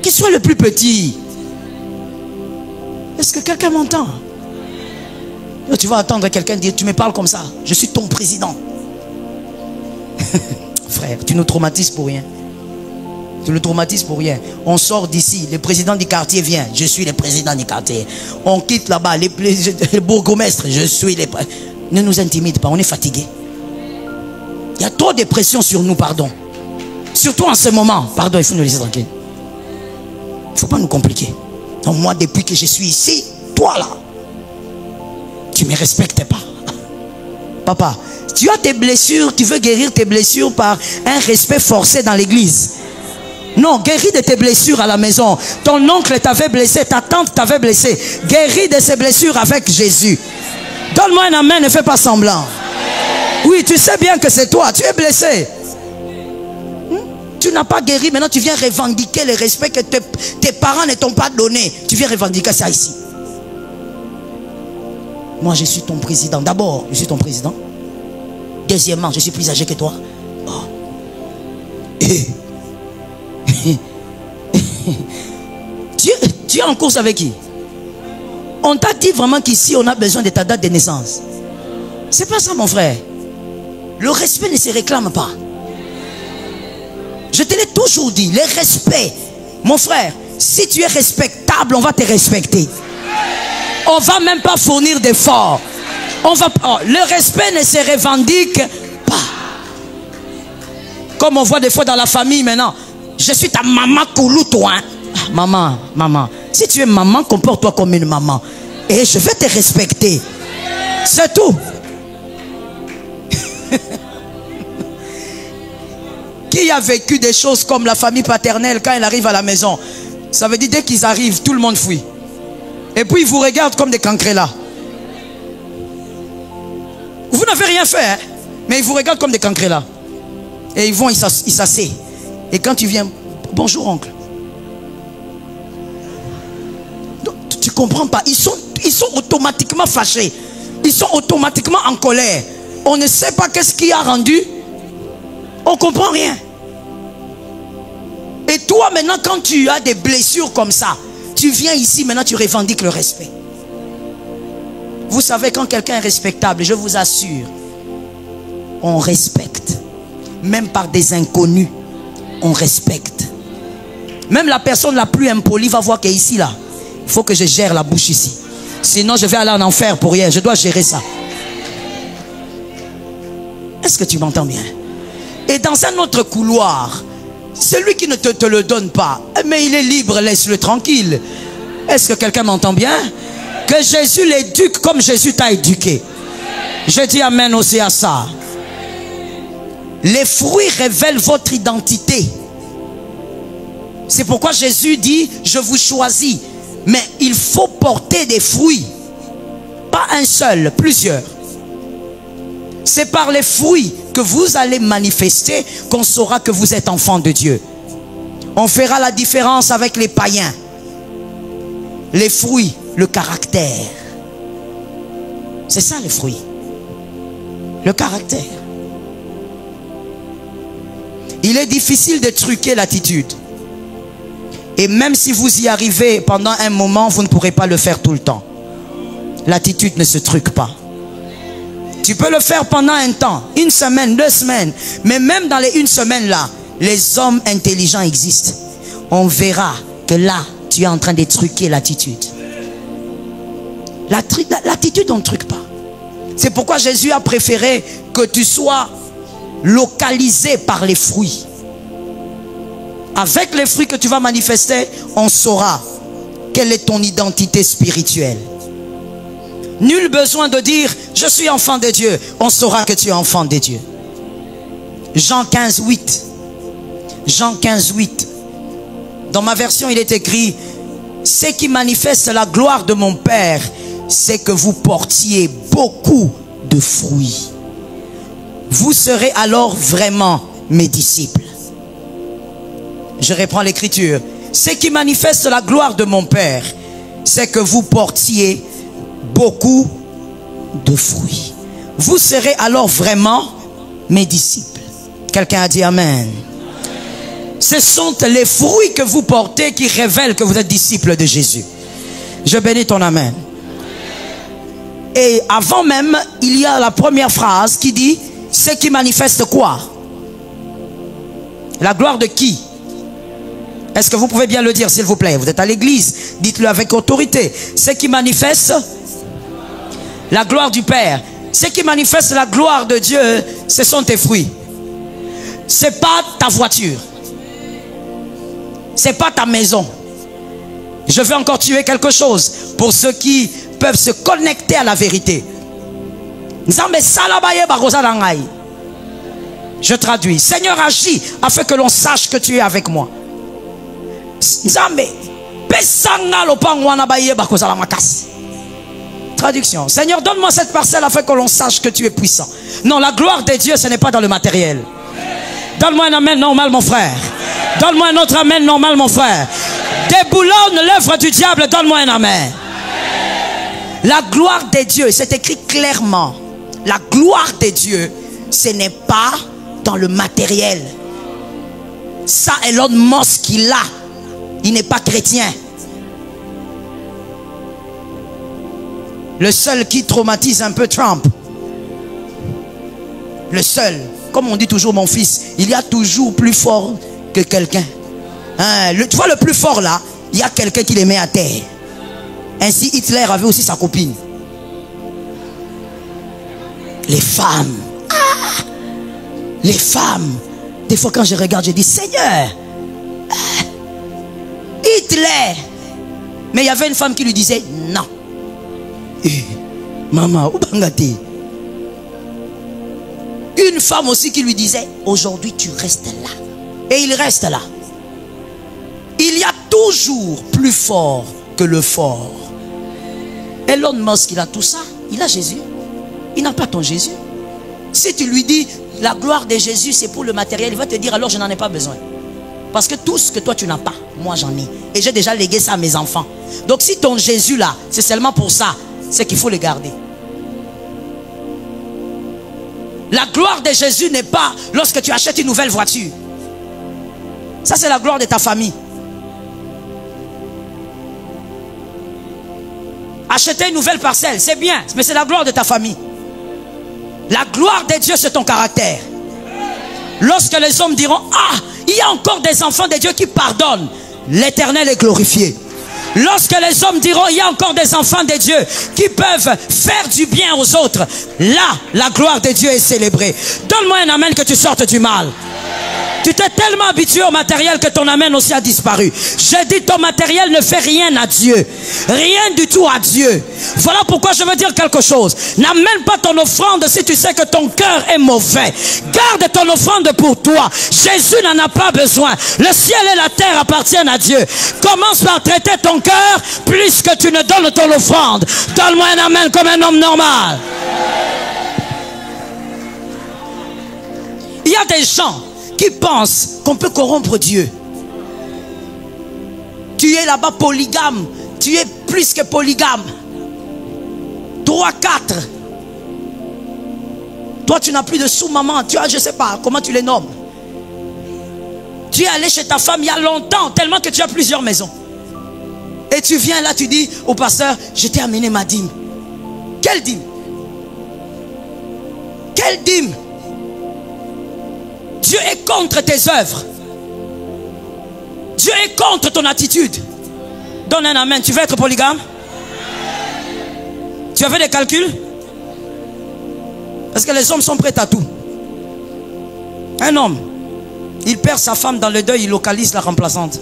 Qu'il soit le plus petit. Est-ce que quelqu'un m'entend? Tu vas attendre quelqu'un dire, tu me parles comme ça, je suis ton président. Frère, tu nous traumatises pour rien. Tu nous traumatises pour rien. On sort d'ici, le président du quartier vient, je suis le président du quartier. On quitte là-bas, le bourgmestre, je suis le... Ne nous intimide pas, on est fatigué. Il y a trop de pression sur nous, pardon. Surtout en ce moment. Pardon, il faut nous laisser tranquille. Il ne faut pas nous compliquer. Donc moi, depuis que je suis ici, toi là, tu ne me respectes pas. Papa, tu as tes blessures, tu veux guérir tes blessures par un respect forcé dans l'église. Non, guéris de tes blessures à la maison. Ton oncle t'avait blessé, ta tante t'avait blessé. Guéris de ces blessures avec Jésus. Donne-moi un amen, ne fais pas semblant. Oui, tu sais bien que c'est toi, tu es blessé. Tu n'as pas guéri, maintenant tu viens revendiquer le respect que tes parents ne t'ont pas donné. Tu viens revendiquer ça ici. Moi, je suis ton président. D'abord, je suis ton président. Deuxièmement, je suis plus âgé que toi. Oh. Tu es en course avec qui? On t'a dit vraiment qu'ici, on a besoin de ta date de naissance. C'est pas ça, mon frère. Le respect ne se réclame pas. Je te l'ai toujours dit, le respect. Mon frère, si tu es respectable, on va te respecter. On va même pas fournir d'efforts. Le respect ne se revendique pas. Comme on voit des fois dans la famille maintenant. Je suis ta maman Koulou, toi. Hein? Maman. Si tu es maman, comporte-toi comme une maman. Et je vais te respecter. C'est tout. Qui a vécu des choses comme la famille paternelle quand elle arrive à la maison? Ça veut dire dès qu'ils arrivent, tout le monde fuit. Et puis ils vous regardent comme des cancrés là. Vous n'avez rien fait, hein? Mais ils vous regardent comme des cancrés là. Et ils vont, ils s'asseyent. Et quand tu viens, bonjour oncle. Tu comprends pas? Ils sont automatiquement fâchés. Ils sont automatiquement en colère. On ne sait pas qu'est-ce qui a rendu. On ne comprend rien. Et toi maintenant, quand tu as des blessures comme ça, tu viens ici, maintenant tu revendiques le respect. Vous savez, quand quelqu'un est respectable, je vous assure, on respecte. Même par des inconnus, on respecte. Même la personne la plus impolie va voir qu'ici là, il faut que je gère la bouche ici. Sinon je vais aller en enfer pour rien. Je dois gérer ça. Est-ce que tu m'entends bien? Et dans un autre couloir, celui qui ne te le donne pas, mais il est libre, laisse-le tranquille. Est-ce que quelqu'un m'entend bien? Que Jésus l'éduque comme Jésus t'a éduqué. Je dis amen aussi à ça. Les fruits révèlent votre identité. C'est pourquoi Jésus dit, je vous choisis. Mais il faut porter des fruits. Pas un seul, plusieurs. C'est par les fruits que vous allez manifester qu'on saura que vous êtes enfant de Dieu. On fera la différence avec les païens. Les fruits, le caractère. C'est ça les fruits. Le caractère. Il est difficile de truquer l'attitude. Et même si vous y arrivez pendant un moment, vous ne pourrez pas le faire tout le temps. L'attitude ne se truque pas. Tu peux le faire pendant un temps, une semaine, 2 semaines. Mais même dans les 1 semaine là, les hommes intelligents existent. On verra que là, tu es en train de truquer l'attitude. L'attitude, on ne truque pas. C'est pourquoi Jésus a préféré que tu sois localisé par les fruits. Avec les fruits que tu vas manifester, on saura quelle est ton identité spirituelle. Nul besoin de dire je suis enfant de Dieu. On saura que tu es enfant de Dieu. Jean 15, 8. Jean 15, 8. Dans ma version, il est écrit: ce qui manifeste la gloire de mon Père, c'est que vous portiez beaucoup de fruits. Vous serez alors vraiment mes disciples. Je reprends l'écriture. Ce qui manifeste la gloire de mon Père, c'est que vous portiez beaucoup de fruits. Vous serez alors vraiment mes disciples. Quelqu'un a dit Amen. Ce sont les fruits que vous portez qui révèlent que vous êtes disciples de Jésus. Je bénis ton Amen. Et avant même, il y a la première phrase qui dit: ce qui manifeste quoi? La gloire de qui? Est-ce que vous pouvez bien le dire, s'il vous plaît? Vous êtes à l'église, dites-le avec autorité. Ce qui manifeste la gloire du Père. Ce qui manifeste la gloire de Dieu, ce sont tes fruits. C'est pas ta voiture. C'est pas ta maison. Je veux encore tuer quelque chose pour ceux qui peuvent se connecter à la vérité. Je traduis. Seigneur, agis afin que l'on sache que tu es avec moi. Traduction. Seigneur, donne-moi cette parcelle afin que l'on sache que tu es puissant. Non, la gloire de Dieu, ce n'est pas dans le matériel. Donne-moi un amen normal, mon frère. Donne-moi un autre amen normal, mon frère. Déboulonne l'œuvre du diable, donne-moi un amen. La gloire de Dieu, c'est écrit clairement. La gloire de Dieu, ce n'est pas dans le matériel. Ça, Elon Musk, il l'a. Il n'est pas chrétien. Le seul qui traumatise un peu Trump. Le seul. Comme on dit toujours, mon fils, il y a toujours plus fort que quelqu'un. Hein, tu vois le plus fort là, il y a quelqu'un qui les met à terre. Ainsi Hitler avait aussi sa copine. Les femmes. Ah, les femmes. Des fois quand je regarde, je dis Seigneur, Hitler. Mais il y avait une femme qui lui disait non. Maman, où bangati? Une femme aussi qui lui disait aujourd'hui tu restes là. Et il reste là. Il y a toujours plus fort que le fort. Elon Musk, il a tout ça. Il a Jésus. Il n'a pas ton Jésus. Si tu lui dis la gloire de Jésus c'est pour le matériel, il va te dire alors je n'en ai pas besoin. Parce que tout ce que toi tu n'as pas, moi j'en ai. Et j'ai déjà légué ça à mes enfants. Donc si ton Jésus là, c'est seulement pour ça, c'est qu'il faut le garder. La gloire de Jésus n'est pas lorsque tu achètes une nouvelle voiture. Ça c'est la gloire de ta famille. Acheter une nouvelle parcelle, c'est bien, mais c'est la gloire de ta famille. La gloire de Dieu, c'est ton caractère. Lorsque les hommes diront, ah, il y a encore des enfants de Dieu qui pardonnent, l'Éternel est glorifié. Lorsque les hommes diront, il y a encore des enfants de Dieu qui peuvent faire du bien aux autres, là, la gloire de Dieu est célébrée. Donne-moi un amen que tu sortes du mal. Tu t'es tellement habitué au matériel que ton amen aussi a disparu. J'ai dit ton matériel ne fait rien à Dieu. Rien du tout à Dieu. Voilà pourquoi je veux dire quelque chose. N'amène pas ton offrande si tu sais que ton cœur est mauvais. Garde ton offrande pour toi. Jésus n'en a pas besoin. Le ciel et la terre appartiennent à Dieu. Commence par traiter ton cœur plus que tu ne donnes ton offrande. Donne-moi un amen comme un homme normal. Il y a des gens qui pensent qu'on peut corrompre Dieu. Tu es là-bas polygame. Tu es plus que polygame. 3, 4. Toi, tu n'as plus de sous-maman. Tu as, je ne sais pas, comment tu les nommes. Tu es allé chez ta femme il y a longtemps, tellement que tu as plusieurs maisons. Et tu viens là, tu dis au pasteur, je t'ai amené ma dîme. Quelle dîme? Quelle dîme? Dieu est contre tes œuvres. Dieu est contre ton attitude. Donne un amen. Tu veux être polygame? Tu as fait des calculs? Parce que les hommes sont prêts à tout. Un homme, il perd sa femme dans le deuil, il localise la remplaçante.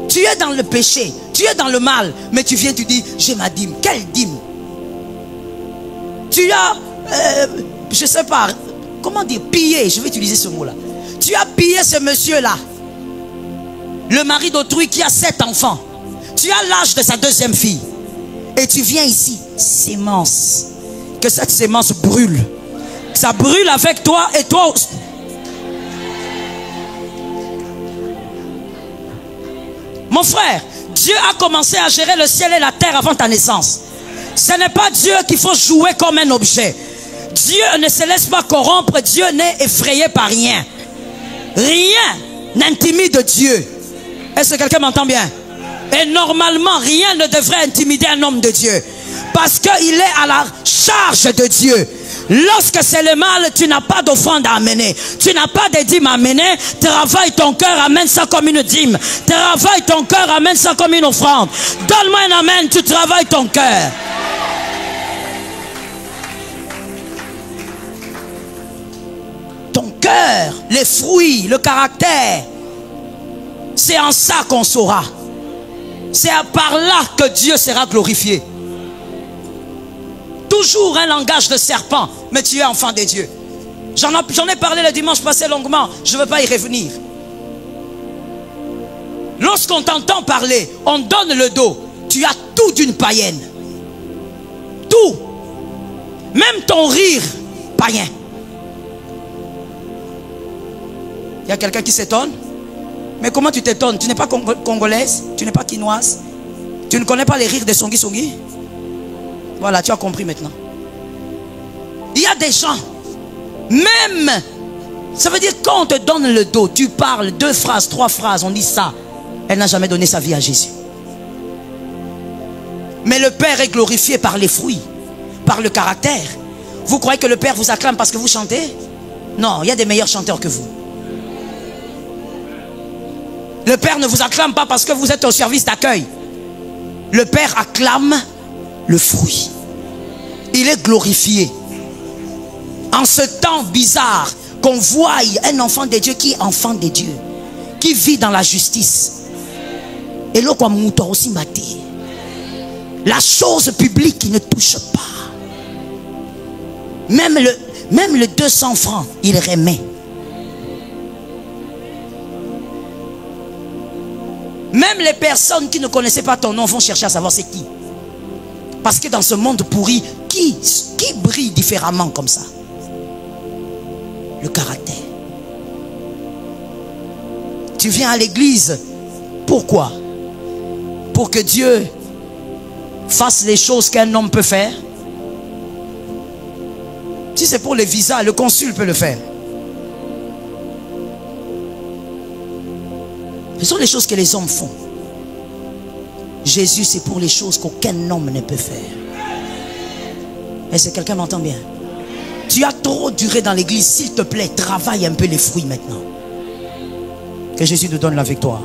Tu es dans le péché, tu es dans le mal, mais tu viens, tu dis, j'ai ma dîme. Quelle dîme? Tu as, je ne sais pas, comment dire, pillé, je vais utiliser ce mot-là. Tu as pillé ce monsieur-là, le mari d'autrui qui a 7 enfants. Tu as l'âge de sa 2e fille. Et tu viens ici, sémence. Que cette sémence brûle. Ça brûle avec toi et toi aussi. Mon frère, Dieu a commencé à gérer le ciel et la terre avant ta naissance. Ce n'est pas Dieu qu'il faut jouer comme un objet. Dieu ne se laisse pas corrompre. Dieu n'est effrayé par rien. Rien n'intimide Dieu. Est-ce que quelqu'un m'entend bien? Et normalement, rien ne devrait intimider un homme de Dieu. Parce qu'il est à la charge de Dieu. Lorsque c'est le mal, tu n'as pas d'offrande à amener. Tu n'as pas de dîme à amener. Travaille ton cœur, amène ça comme une dîme. Travaille ton cœur, amène ça comme une offrande. Donne-moi un amen, tu travailles ton cœur. Ton cœur, les fruits, le caractère. C'est en ça qu'on saura. C'est par là que Dieu sera glorifié. Toujours un langage de serpent, mais tu es enfant de Dieu. J'en ai parlé le dimanche passé longuement, je ne veux pas y revenir. Lorsqu'on t'entend parler, on donne le dos. Tu as tout d'une païenne. Tout. Même ton rire, païen. Il y a quelqu'un qui s'étonne. Mais comment tu t'étonnes? Tu n'es pas congolaise, tu n'es pas quinoise, tu ne connais pas les rires de Songi Songi. Voilà, tu as compris maintenant. Il y a des gens, même, ça veut dire quand on te donne le dos, tu parles 2 phrases, 3 phrases, on dit ça. Elle n'a jamais donné sa vie à Jésus. Mais le Père est glorifié par les fruits, par le caractère. Vous croyez que le Père vous acclame parce que vous chantez? Non, il y a des meilleurs chanteurs que vous. Le Père ne vous acclame pas parce que vous êtes au service d'accueil. Le Père acclame le fruit. Il est glorifié. En ce temps bizarre, qu'on voie un enfant de Dieu qui est enfant de Dieu, qui vit dans la justice. Et là, comme nous aussi maté. La chose publique qui ne touche pas. Même le 200 francs, il remet. Même les personnes qui ne connaissaient pas ton nom vont chercher à savoir c'est qui. Parce que dans ce monde pourri, qui brille différemment comme ça? Le caractère. Tu viens à l'église. Pourquoi? Pour que Dieu fasse les choses qu'un homme peut faire. Si c'est pour les visas, le consul peut le faire. Ce sont les choses que les hommes font. Jésus, c'est pour les choses qu'aucun homme ne peut faire. Est-ce que quelqu'un m'entend bien? Tu as trop duré dans l'église. S'il te plaît, travaille un peu les fruits maintenant. Que Jésus nous donne la victoire.